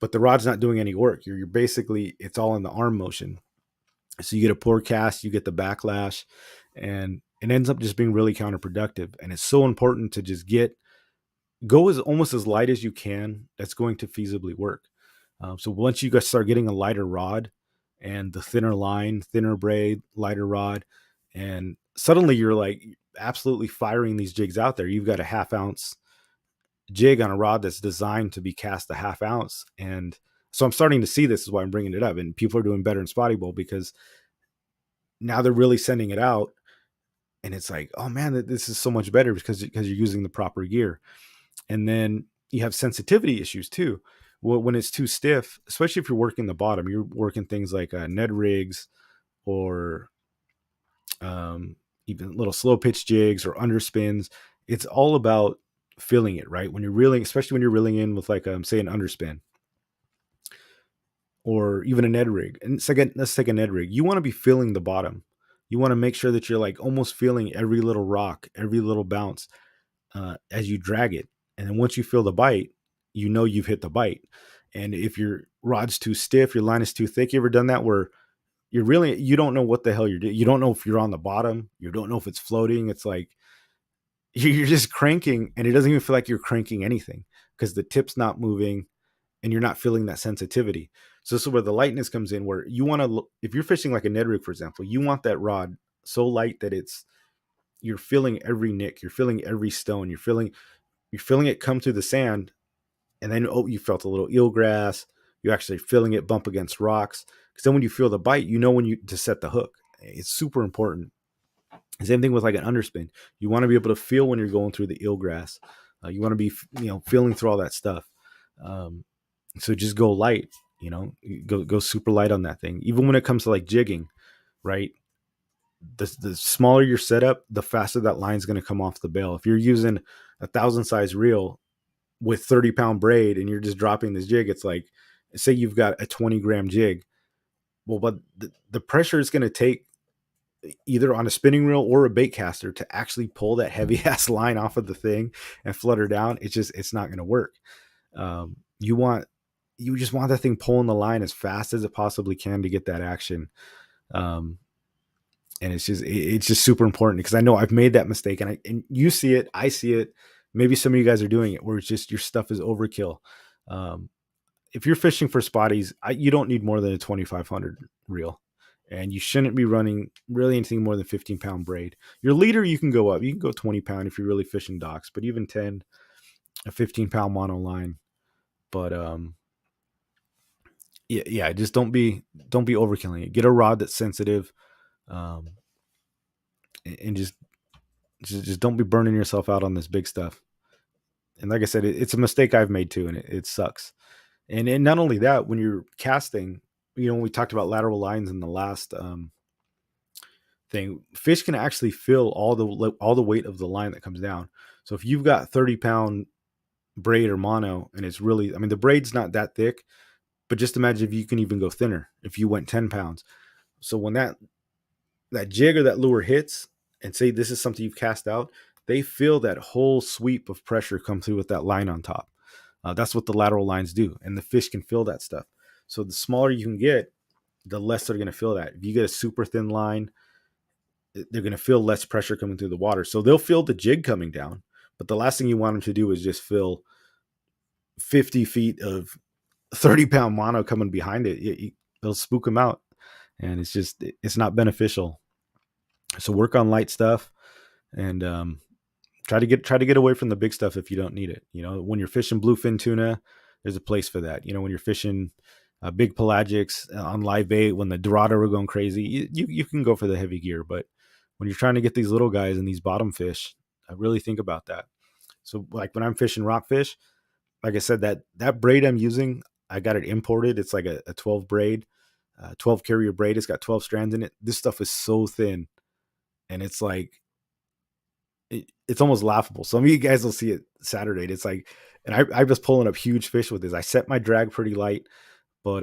S1: but the rod's not doing any work. You're basically, it's all in the arm motion. So you get a poor cast, you get the backlash, and it ends up just being really counterproductive. And it's so important to just go as almost as light as you can. That's going to feasibly work. So once you guys start getting a lighter rod and the thinner line, thinner braid, lighter rod, and suddenly you're like absolutely firing these jigs out there. You've got a half ounce jig on a rod that's designed to be cast a half ounce. And so I'm starting to see, this is why I'm bringing it up. And people are doing better in spotty bowl because now they're really sending it out. And it's like, oh man, this is so much better because you're using the proper gear. And then you have sensitivity issues too. Well, when it's too stiff, especially if you're working the bottom, you're working things like Ned rigs or even little slow pitch jigs or underspins. It's all about feeling it, right? When you're reeling, especially when you're reeling in with like say an underspin or even a Ned rig. And let's take a Ned rig. You want to be feeling the bottom. You want to make sure that you're like almost feeling every little rock, every little bounce as you drag it. And then once you feel the bite, you know you've hit the bite. And if your rod's too stiff, your line is too thick, you ever done that where you don't know what the hell you're doing? You don't know if you're on the bottom. You don't know if it's floating. It's like you're just cranking and it doesn't even feel like you're cranking anything because the tip's not moving and you're not feeling that sensitivity. So this is where the lightness comes in, where you want to, if you're fishing like a Ned rig, for example, you want that rod so light that you're feeling every nick, you're feeling every stone, you're feeling it come through the sand. And then, oh, you felt a little eelgrass. You're actually feeling it bump against rocks. Because then when you feel the bite, you know to set the hook. It's super important. Same thing with like an underspin. You want to be able to feel when you're going through the eelgrass. You want to be, feeling through all that stuff. So just go light, go super light on that thing. Even when it comes to like jigging, right? The smaller your setup, the faster that line's going to come off the bail. If you're using 1,000 size reel with 30-pound braid and you're just dropping this jig, it's like, say you've got a 20-gram jig. Well, but the pressure is going to take either on a spinning reel or a bait caster to actually pull that heavy ass line off of the thing and flutter down. It's not going to work. You just want that thing pulling the line as fast as it possibly can to get that action. And it's just super important because I know I've made that mistake and you see it, I see it. Maybe some of you guys are doing it where it's just your stuff is overkill. If you're fishing for spotties, you don't need more than a 2,500 reel, and you shouldn't be running really anything more than 15-pound braid. Your leader, you can go up. You can go 20-pound if you're really fishing docks, but even 10, a 15-pound mono line. But yeah, just don't be overkilling it. Get a rod that's sensitive, and just don't be burning yourself out on this big stuff. And like I said, it's a mistake I've made too, and it sucks. And not only that, when you're casting, we talked about lateral lines in the last thing, fish can actually feel all the weight of the line that comes down. So if you've got 30-pound braid or mono, and it's really, I mean, the braid's not that thick, but just imagine if you can even go thinner, if you went 10 pounds. So when that jig or that lure hits, and say this is something you've cast out, they feel that whole sweep of pressure come through with that line on top. That's what the lateral lines do, and the fish can feel that stuff. So the smaller you can get, the less they're going to feel that. If you get a super thin line, they're going to feel less pressure coming through the water. So they'll feel the jig coming down, but the last thing you want them to do is just feel 50 feet of 30-pound mono coming behind it. They'll spook them out, and it's not beneficial. So work on light stuff, and try to get away from the big stuff if you don't need it. When you're fishing bluefin tuna, there's a place for that. When you're fishing big pelagics on live bait, when the dorado are going crazy, you can go for the heavy gear. But when you're trying to get these little guys and these bottom fish, I really think about that. So like when I'm fishing rockfish, like I said, that braid I'm using, I got it imported. It's like a 12 braid, 12 carrier braid. It's got 12 strands in it. This stuff is so thin, and it's like, it's almost laughable. Some of you guys will see it Saturday. It's like, and I was pulling up huge fish with this. I set my drag pretty light, but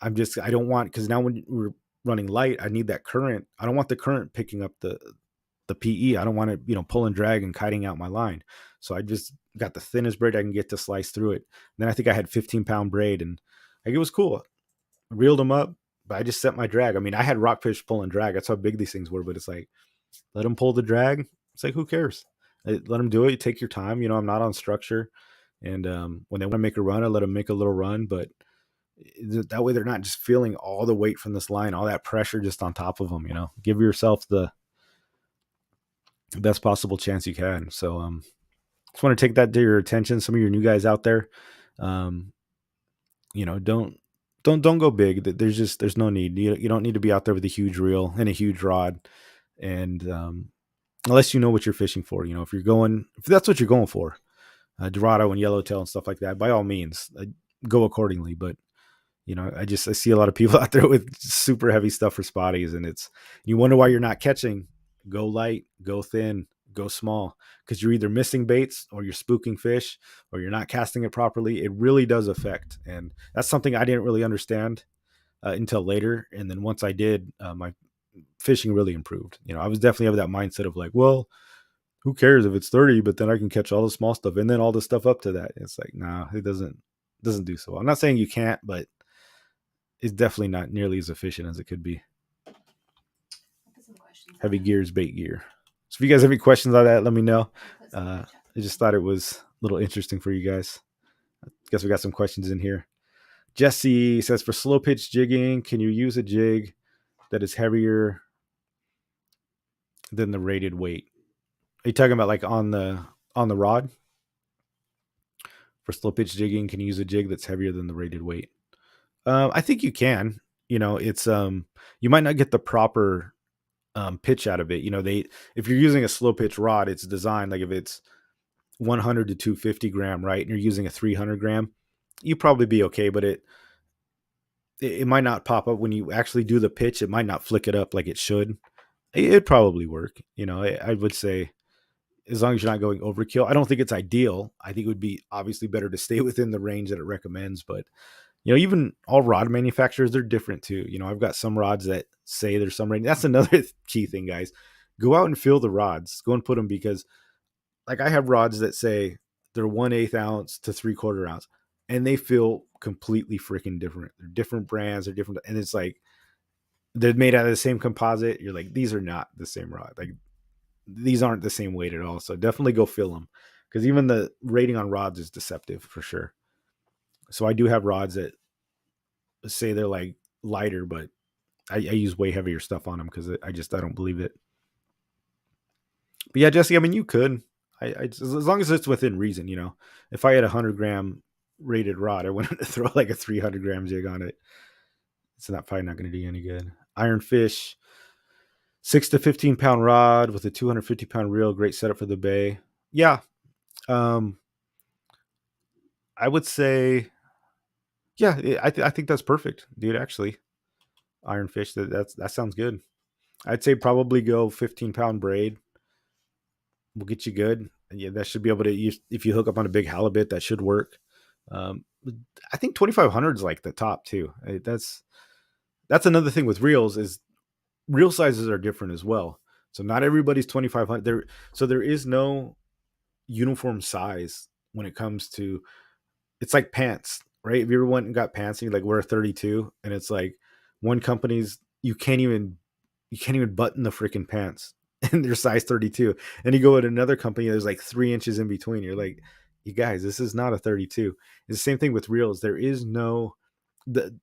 S1: I don't want, because now when we're running light, I need that current. I don't want the current picking up the PE. I don't want it, pull and drag and kiting out my line. So I just got the thinnest braid I can get to slice through it. And then I think I had 15-pound braid, and like it was cool. Reeled them up, but I just set my drag. I mean, I had rockfish pull and drag. That's how big these things were. But it's like, let them pull the drag. It's like, who cares? Let them do it. You take your time. I'm not on structure. And when they want to make a run, I let them make a little run. But that way they're not just feeling all the weight from this line, all that pressure just on top of them. Give yourself the best possible chance you can. So just want to take that to your attention. Some of your new guys out there, um, don't go big. There's no need. You don't need to be out there with a huge reel and a huge rod, and unless you know what you're fishing for. If that's what you're going for, Dorado and yellowtail and stuff like that, by all means, go accordingly. But I see a lot of people out there with super heavy stuff for spotties, and you wonder why you're not catching. Go light, go thin, go small, because you're either missing baits or you're spooking fish or you're not casting it properly. It really does affect, and that's something I didn't really understand until later. And then once I did, my fishing really improved. I was definitely of that mindset of like, well, who cares if it's 30, but then I can catch all the small stuff and then all the stuff up to that. It's like, nah, it doesn't do so well. I'm not saying you can't, but it's definitely not nearly as efficient as it could be. Heavy gear is bait gear. So if you guys have any questions on that, let me know. I just thought it was a little interesting for you guys. I guess we got some questions in here. Jesse says, for slow pitch jigging, can you use a jig that is heavier than the rated weight? Are you talking about like on the rod? For slow pitch jigging, can you use a jig that's heavier than the rated weight? I think you can. It's you might not get the proper pitch out of it. If you're using a slow pitch rod, it's designed like if it's 100 to 250 gram, right, and you're using a 300 gram, you probably be okay. But it might not pop up when you actually do the pitch. It might not flick it up like it should. It'd probably work. I would say, as long as you're not going overkill. I don't think it's ideal. I think it would be obviously better to stay within the range that it recommends. But even all rod manufacturers, they're different too. I've got some rods that say there's some range. That's another key thing, guys. Go out and feel the rods. Go and put them, because like I have rods that say they're 1/8 ounce to 3/4 ounce, and they feel completely freaking different. They're different brands, they're different, and it's like they're made out of the same composite. You're like, these are not the same rod. Like these aren't the same weight at all. So definitely go feel them, because even the rating on rods is deceptive for sure. So I do have rods that say they're like lighter, but I use way heavier stuff on them because I don't believe it. But yeah, Jesse, I mean, you could. As long as it's within reason, If I had a 100-gram rated rod, I wouldn't throw like a 300-gram jig on it. It's probably not going to do any good. Ironfish, 6 to 15-pound rod with a 250-pound reel. Great setup for the bay. Yeah. I would say, yeah, I think that's perfect, dude. Actually, Ironfish, that sounds good. I'd say probably go 15-pound braid. Will get you good. Yeah, that should be able to use, if you hook up on a big halibut, that should work. I think 2,500 is like the top too. That's another thing with reels, is reel sizes are different as well. So not everybody's 2,500. There is no uniform size when it comes to, it's like pants, right? If you ever went and got pants and you like wear a 32, and it's like one company's, you can't even button the freaking pants and they're size 32. And you go at another company, there's like 3 inches in between. You're like, you guys, this is not a 32. It's the same thing with reels. There is no,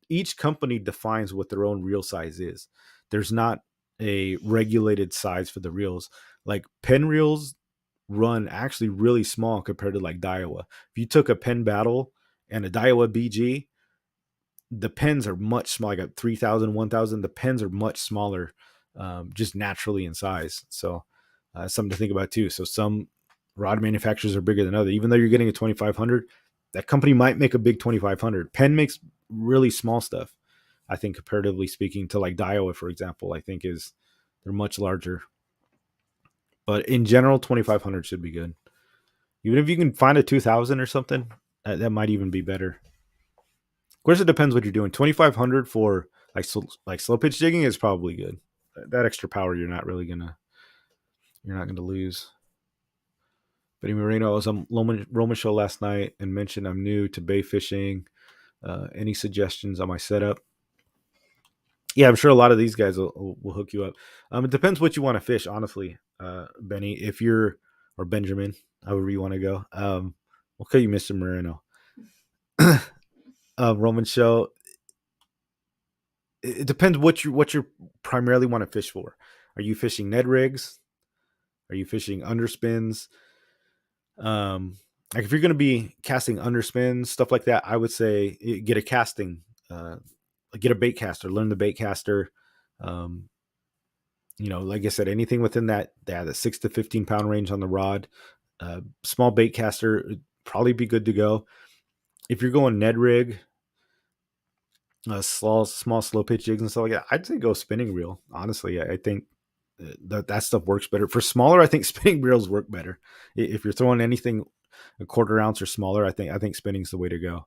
S1: each company defines what their own reel size is. There's not a regulated size for the reels. Like Penn reels run actually really small compared to like Daiwa. If you took a Penn Battle and a Daiwa BG, the pens are much smaller. I got 3,000, 1,000. The pens are much smaller, just naturally in size. So something to think about too. So some rod manufacturers are bigger than others. Even though you're getting a 2,500, that company might make a big 2,500. Penn makes really small stuff. I think comparatively speaking to like Daiwa, for example, I think they're much larger. But in general, 2,500 should be good. Even if you can find a 2,000 or something, that might even be better. course, it depends what you're doing. 2,500 for like slow pitch jigging is probably good. That extra power you're not gonna lose. Benny Marino, I was on Roman show last night and mentioned I'm new to bay fishing. Any suggestions on my setup? Yeah, I'm sure a lot of these guys will hook you up. It depends what you want to fish, honestly, Benny. If you're or Benjamin, however you want to go. We'll call you Mr. Moreno. Roman show. It depends what you primarily want to fish for. Are you fishing Ned rigs? Are you fishing underspins? Like if you're going to be casting underspins, stuff like that, I would say get a casting, get a bait caster, learn the bait caster. Um, like I said, anything within that 6 to 15 pound range on the rod, small bait caster would probably be good to go. If you're going Ned rig, small slow pitch jigs and stuff like that, I'd say go spinning reel. Honestly, I think that stuff works better for smaller. I think spinning reels work better. If you're throwing anything a quarter ounce or smaller, I think spinning's the way to go.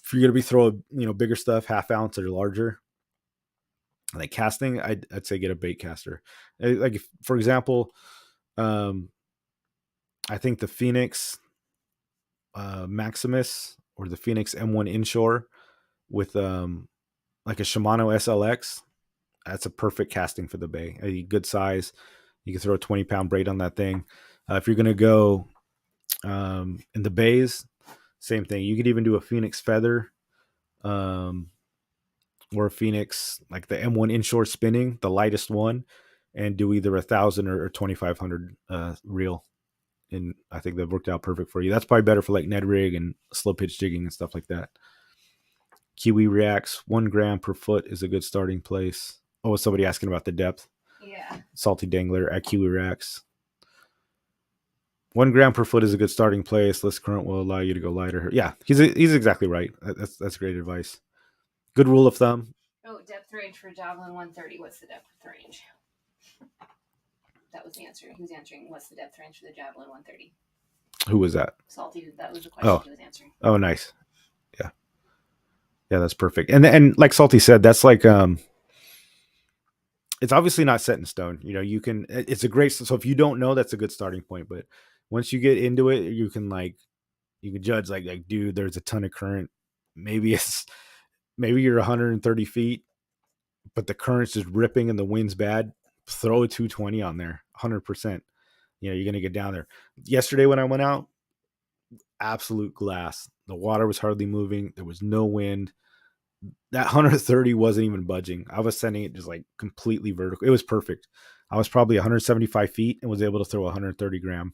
S1: If you're gonna be throwing bigger stuff, half ounce or larger, like casting, I'd say get a bait caster. Like if, for example, um, I think the Phoenix Maximus or the Phoenix M1 inshore with like a Shimano SLX, that's a perfect casting for the bay. A good size. You can throw a 20-pound braid on that thing. If you're gonna go in the bays, same thing. You could even do a Phoenix Feather, or a Phoenix like the M1 inshore spinning, the lightest one, and do either 1,000 or 2,500 reel. And I think that worked out perfect for you. That's probably better for like Ned rig and slow pitch jigging and stuff like that. Kiwi Reacts, 1 gram per foot is a good starting place. Oh, was somebody asking about the depth?
S2: Yeah.
S1: Salty Dangler at Kiwi Reacts. 1 gram per foot is a good starting place. Less current will allow you to go lighter. Yeah, he's exactly right. That's great advice. Good rule of thumb.
S2: Oh, depth range for Javelin 130. What's the depth range? That was the answer. He was answering what's the depth range for the Javelin 130.
S1: Who was that?
S2: Salty. That was the question he was answering.
S1: Oh, nice. Yeah, that's perfect. And like Salty said, that's like it's obviously not set in stone. You can it's a great so if you don't know, that's a good starting point. But once you get into it, you can judge like dude, there's a ton of current. Maybe you're 130 feet, but the current's just ripping and the wind's bad. Throw a 220 on there, 100%. You're gonna get down there. Yesterday when I went out, absolute glass. The water was hardly moving. There was no wind. That 130 wasn't even budging. I was sending it just like completely vertical. It was perfect. I was probably 175 feet and was able to throw 130 gram.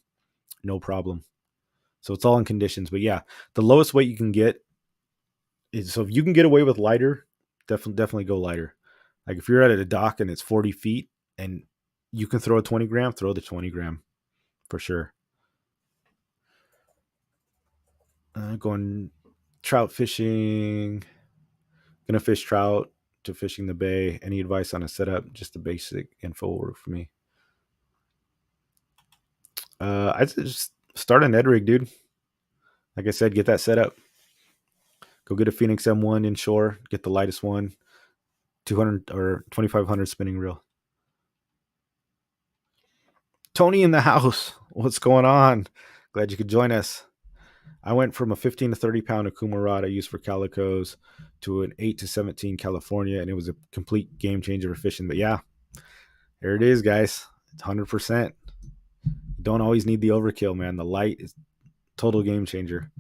S1: No problem. So it's all in conditions. But yeah, the lowest weight you can get is, so if you can get away with lighter, definitely go lighter. Like if you're at a dock and it's 40 feet and you can throw a 20 gram, throw the 20 gram for sure. Going trout fishing. Gonna fish trout to fishing the bay. Any advice on a setup? Just the basic info will work for me. I'd just start a Ned rig, dude. Like I said, get that set up. Go get a Phoenix M1 inshore. Get the lightest one. 200 or 2,500 spinning reel. Tony in the house. What's going on? Glad you could join us. I went from a 15 to 30 pound Akuma rod I used for calicos to an 8 to 17 California, and it was a complete game changer for fishing. But yeah, there it is, guys. It's 100%. Don't always need the overkill, man. The light is total game changer.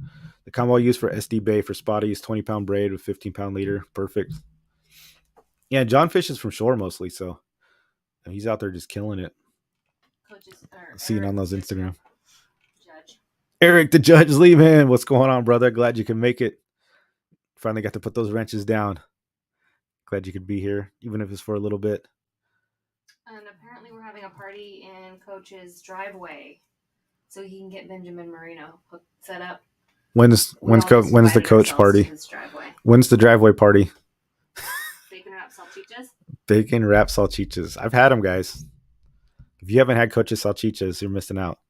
S1: The combo I use for SD Bay for spotties, 20-pound braid with 15-pound leader. Perfect. Yeah, John fishes from shore mostly, so he's out there just killing it. Seeing on those Instagram.
S2: Judge.
S1: Eric the Judge Lehman, what's going on, brother? Glad you can make it. Finally got to put those wrenches down. Glad you could be here, even if it's for a little bit.
S2: And apparently we're having a party in Coach's driveway, so he can get Benjamin Marino set up.
S1: When's the coach party? When's the driveway party?
S2: Bacon wrapped salchichas.
S1: Bacon wrapped salchichas. I've had them, guys. If you haven't had Coach's salchichas, you're missing out.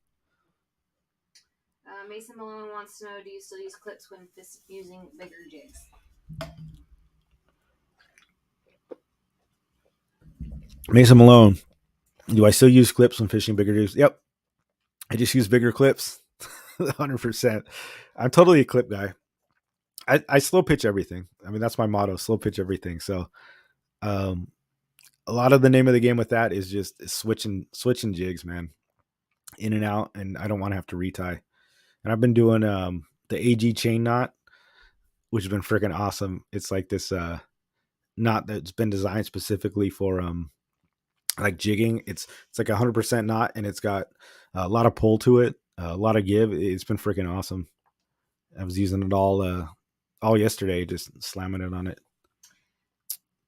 S2: Mason Malone wants to know: do you still use clips when using bigger jigs?
S1: Mason Malone. Do I still use clips when fishing bigger jigs? Yep. I just use bigger clips. 100%. I'm totally a clip guy. I slow pitch everything. I mean, that's my motto, slow pitch everything. So um, a lot of the name of the game with that is just switching jigs, man, in and out. And I don't want to have to retie. And I've been doing the AG chain knot, which has been freaking awesome. It's like this knot that's been designed specifically for like jigging. It's like 100% knot, and it's got a lot of pull to it, a lot of give. It's been freaking awesome. I was using it all yesterday, just slamming it on it.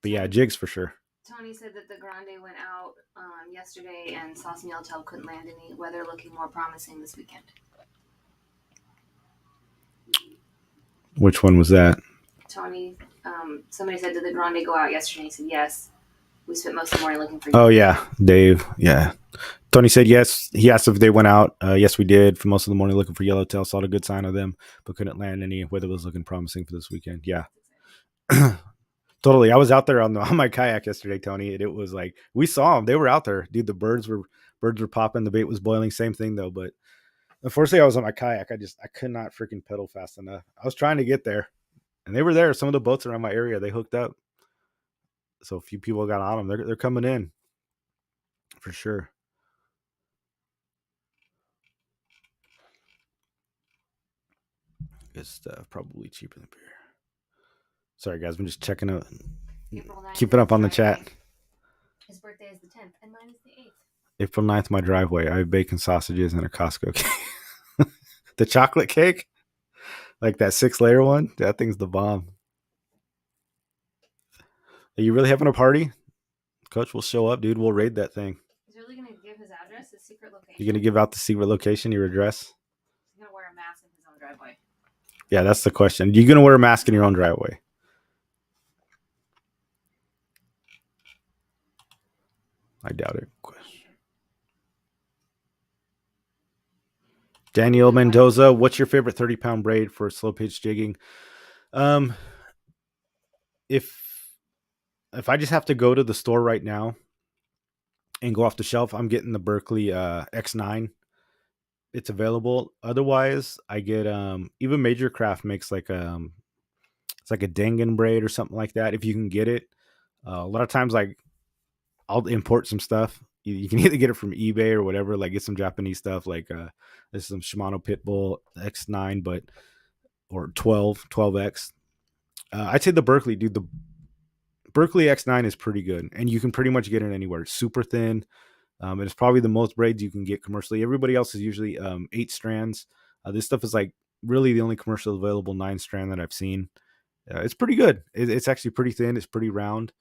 S1: But yeah, jigs for sure.
S2: Tony said that the Grande went out yesterday, and Saucy Yellowtail couldn't land any. Weather looking more promising this weekend.
S1: Which one was that?
S2: Tony, somebody said, did the Grande go out yesterday? He said yes. We spent most of the morning looking for you.
S1: Oh yeah, Dave. Yeah, Tony said yes. He asked if they went out. Yes, we did. For most of the morning looking for yellowtail. Saw a good sign of them, but couldn't land any. Weather was looking promising for this weekend. Yeah. Totally. I was out there on my kayak yesterday, Tony, and it was like we saw them. They were out there, dude. The birds were popping. The bait was boiling. Same thing though. But unfortunately, I was on my kayak. I could not freaking pedal fast enough. I was trying to get there, and they were there. Some of the boats around my area, they hooked up. So a few people got on them. They're coming in for sure. Good stuff. Probably cheaper than beer. Sorry, guys. I'm just checking out. Keeping up on the chat.
S2: His birthday is the 10th, and mine is the 8th.
S1: April 9th, my driveway. I have bacon sausages and a Costco cake. The chocolate cake? Like that 6-layer one? That thing's the bomb. Are you really having a party? Coach will show up, dude. We'll raid that thing.
S2: He's really going to give his address, his secret location.
S1: You're going to give out the secret location, your address?
S2: He's going to wear a mask in his own driveway.
S1: Yeah, that's the question. You're going to wear a mask in your own driveway? I doubt it. Daniel Mendoza, what's your favorite 30-pound braid for slow pitch jigging? If I just have to go to the store right now and go off the shelf, I'm getting the Berkeley X9. It's available. Otherwise, I get even Major Craft makes like it's like a Dangan braid or something like that. If you can get it, a lot of times like I'll import some stuff. You can either get it from eBay or whatever. Like get some Japanese stuff. Like this is some Shimano Pitbull X9, but or 12X. I'd say the Berkeley, dude. The Berkeley X9 is pretty good, and you can pretty much get it anywhere. It's super thin. And it's probably the most braids you can get commercially. Everybody else is usually 8 strands. This stuff is like really the only commercial available 9 strand that I've seen. It's pretty good. It's actually pretty thin. It's pretty round.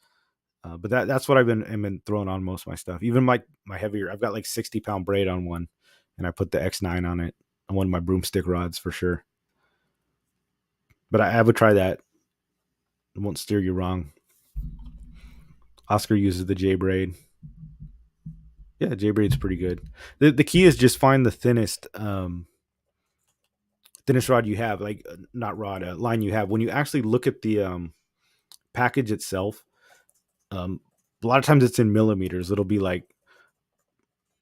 S1: But that's what I've been throwing on most of my stuff. Even my heavier, I've got like 60-pound braid on one, and I put the X9 on it on one of my broomstick rods for sure. But I would try that. It won't steer you wrong. Oscar uses the J braid. Yeah, J braid's pretty good. The key is just find the thinnest rod you have, like not rod, line you have. When you actually look at the package itself, a lot of times it's in millimeters. It'll be like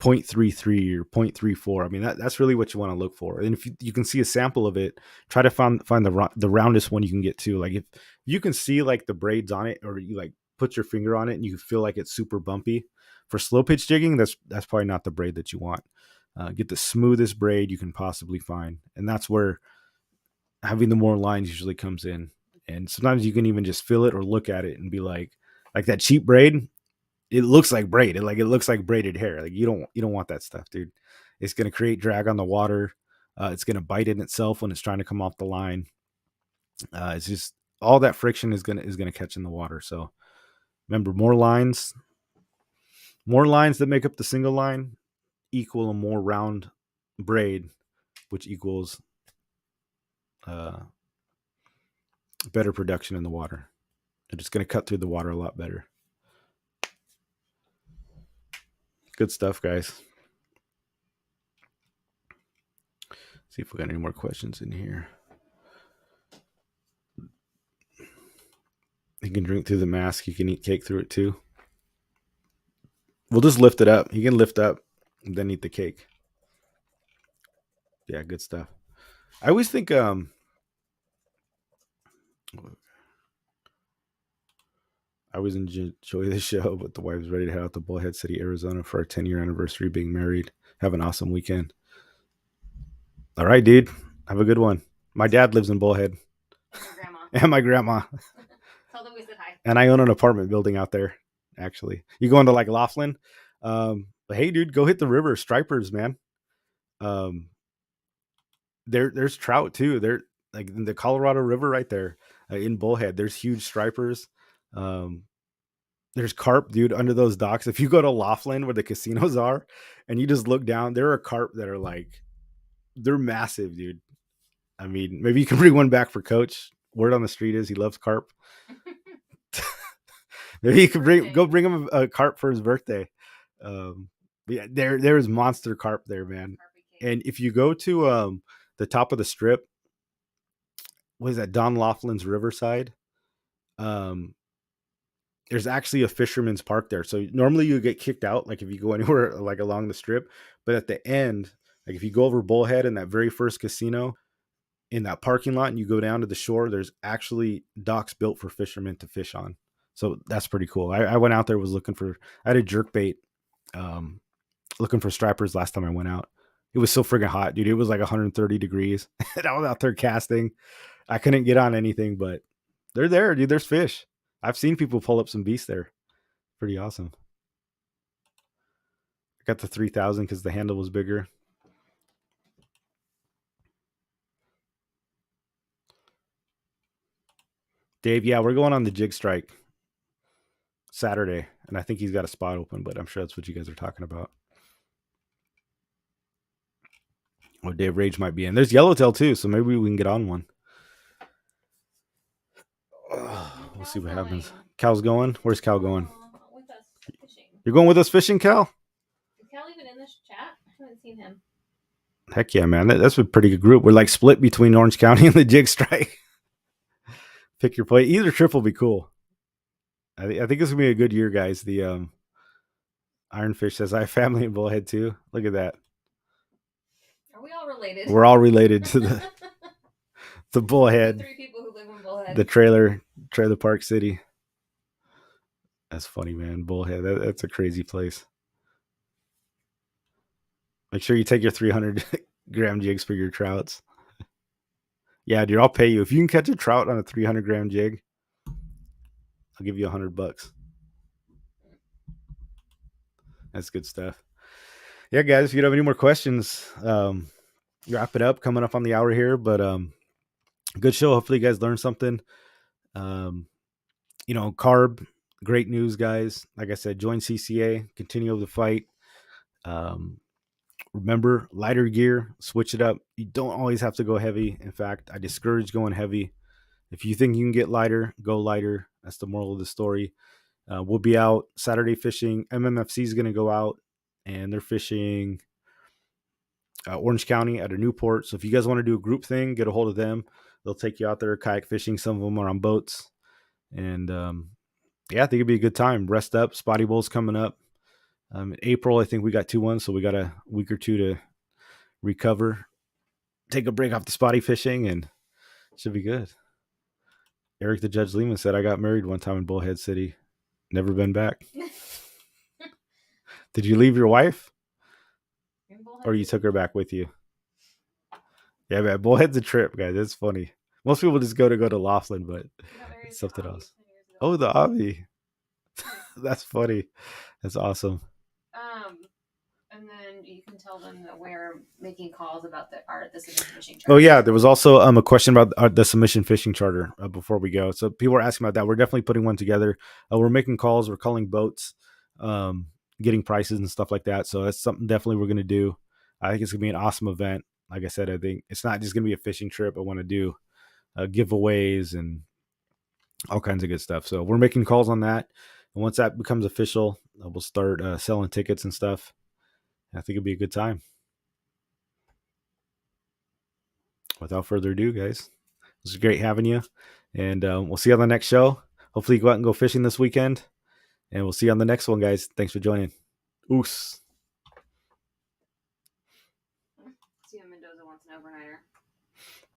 S1: 0.33 or 0.34. I mean, that's really what you want to look for. And if you can see a sample of it, try to find the roundest one you can get to. Like if you can see like the braids on it, or you like put your finger on it and you feel like it's super bumpy, for slow pitch jigging, that's probably not the braid that you want. Get the smoothest braid you can possibly find, and that's where having the more lines usually comes in. And sometimes you can even just feel it or look at it and be like that cheap braid. It looks like braid. It looks like braided hair. Like you don't want that stuff, dude. It's gonna create drag on the water. It's gonna bite in itself when it's trying to come off the line. It's just all that friction is gonna catch in the water. So remember, more lines that make up the single line equal a more round braid, which equals better production in the water. It's going to cut through the water a lot better. Good stuff, guys. See if we got any more questions in here. You can drink through the mask. You can eat cake through it too. We'll just lift it up. You can lift up and then eat the cake. Yeah, good stuff. I always think I always enjoy this show, but the wife's ready to head out to Bullhead City, Arizona for our 10-year anniversary being married. Have an awesome weekend. All right, dude. Have a good one. My dad lives in Bullhead.
S2: And your grandma.
S1: And my grandma.
S2: Tell them we said hi.
S1: And I own an apartment building out there, actually. You go into like Laughlin. But hey, dude, go hit the river. Stripers, man. There's trout too. They're like in the Colorado River right there in Bullhead. There's huge stripers. Um, there's carp, dude, under those docks. If you go to Laughlin where the casinos are and you just look down, there are carp that are like, they're massive, dude. I mean, maybe you can bring one back for Coach. Word on the street is he loves carp. Maybe you could bring him a carp for his birthday. Yeah, there is monster carp there, man. And if you go to the top of the strip, what is that? Don Laughlin's Riverside. There's actually a fisherman's park there. So normally you get kicked out, like if you go anywhere like along the strip. But at the end, like if you go over Bullhead in that very first casino, in that parking lot and you go down to the shore, there's actually docks built for fishermen to fish on. So that's pretty cool. I went out there, was looking for, I had a jerk bait, looking for stripers last time I went out. It was so friggin' hot, dude. It was like 130 degrees. And I was out there casting. I couldn't get on anything, but they're there, dude. There's fish. I've seen people pull up some beasts there. Pretty awesome. I got the 3000 because the handle was bigger. Dave, yeah, we're going on the jig strike Saturday, and I think he's got a spot open, but I'm sure that's what you guys are talking about. Oh, Dave Rage might be in. There's Yellowtail too, so maybe we can get on one. We'll see what happens. Cal's going. Where's Cal going?
S2: With us fishing.
S1: You're going with us fishing, Cal?
S2: Is Cal even in this chat? I haven't seen him.
S1: Heck yeah, man. That's a pretty good group. We're like split between Orange County and the jig strike. Pick your play. Either trip will be cool. I think this will be a good year, guys. The Ironfish says, I have family in Bullhead too. Look at that.
S2: Are we all related?
S1: We're all related to the Bullhead.
S2: 3 people who live in Bullhead.
S1: The trailer park city. That's funny, man. Bullhead. That's a crazy place. Make sure you take your 300 gram jigs for your trouts. Yeah, dude, I'll pay you. If you can catch a trout on a 300 gram jig, I'll give you $100. That's good stuff. Yeah, guys, if you don't have any more questions, wrap it up. Coming up on the hour here, but good show. Hopefully you guys learned something. CARB, great news, guys. Like I said, join CCA, continue the fight. Remember, lighter gear, switch it up. You don't always have to go heavy. In fact, I discourage going heavy. If you think you can get lighter, go lighter. That's the moral of the story. We'll be out Saturday fishing. MMFC is going to go out, and they're fishing Orange County at a Newport. So if you guys want to do a group thing, get a hold of them. They'll take you out there kayak fishing. Some of them are on boats. And yeah, I think it'd be a good time. Rest up. Spotty Bowl's coming up. In April, I think we got 2-1, so we got a week or two to recover, take a break off the spotty fishing, and it should be good. Eric the Judge Lehman said, I got married one time in Bullhead City. Never been back. Did you leave your wife? Or you took her back with you? Yeah, man, Bullhead's a trip, guys. It's funny. Most people just go to Laughlin, but it's something else. Oh, the Avi. That's funny. That's awesome.
S2: And then you can tell them that we're making calls about the submission fishing charter.
S1: Oh yeah, there was also a question about the submission fishing charter before we go. So people were asking about that. We're definitely putting one together. We're making calls. We're calling boats, getting prices and stuff like that. So that's something definitely we're going to do. I think it's going to be an awesome event. Like I said, I think it's not just going to be a fishing trip. I want to do giveaways and all kinds of good stuff. So we're making calls on that. And once that becomes official, we'll start selling tickets and stuff. I think it'll be a good time. Without further ado, guys, it was great having you. And we'll see you on the next show. hopefully you go out and go fishing this weekend. And we'll see you on the next one, guys. Thanks for joining. Oos.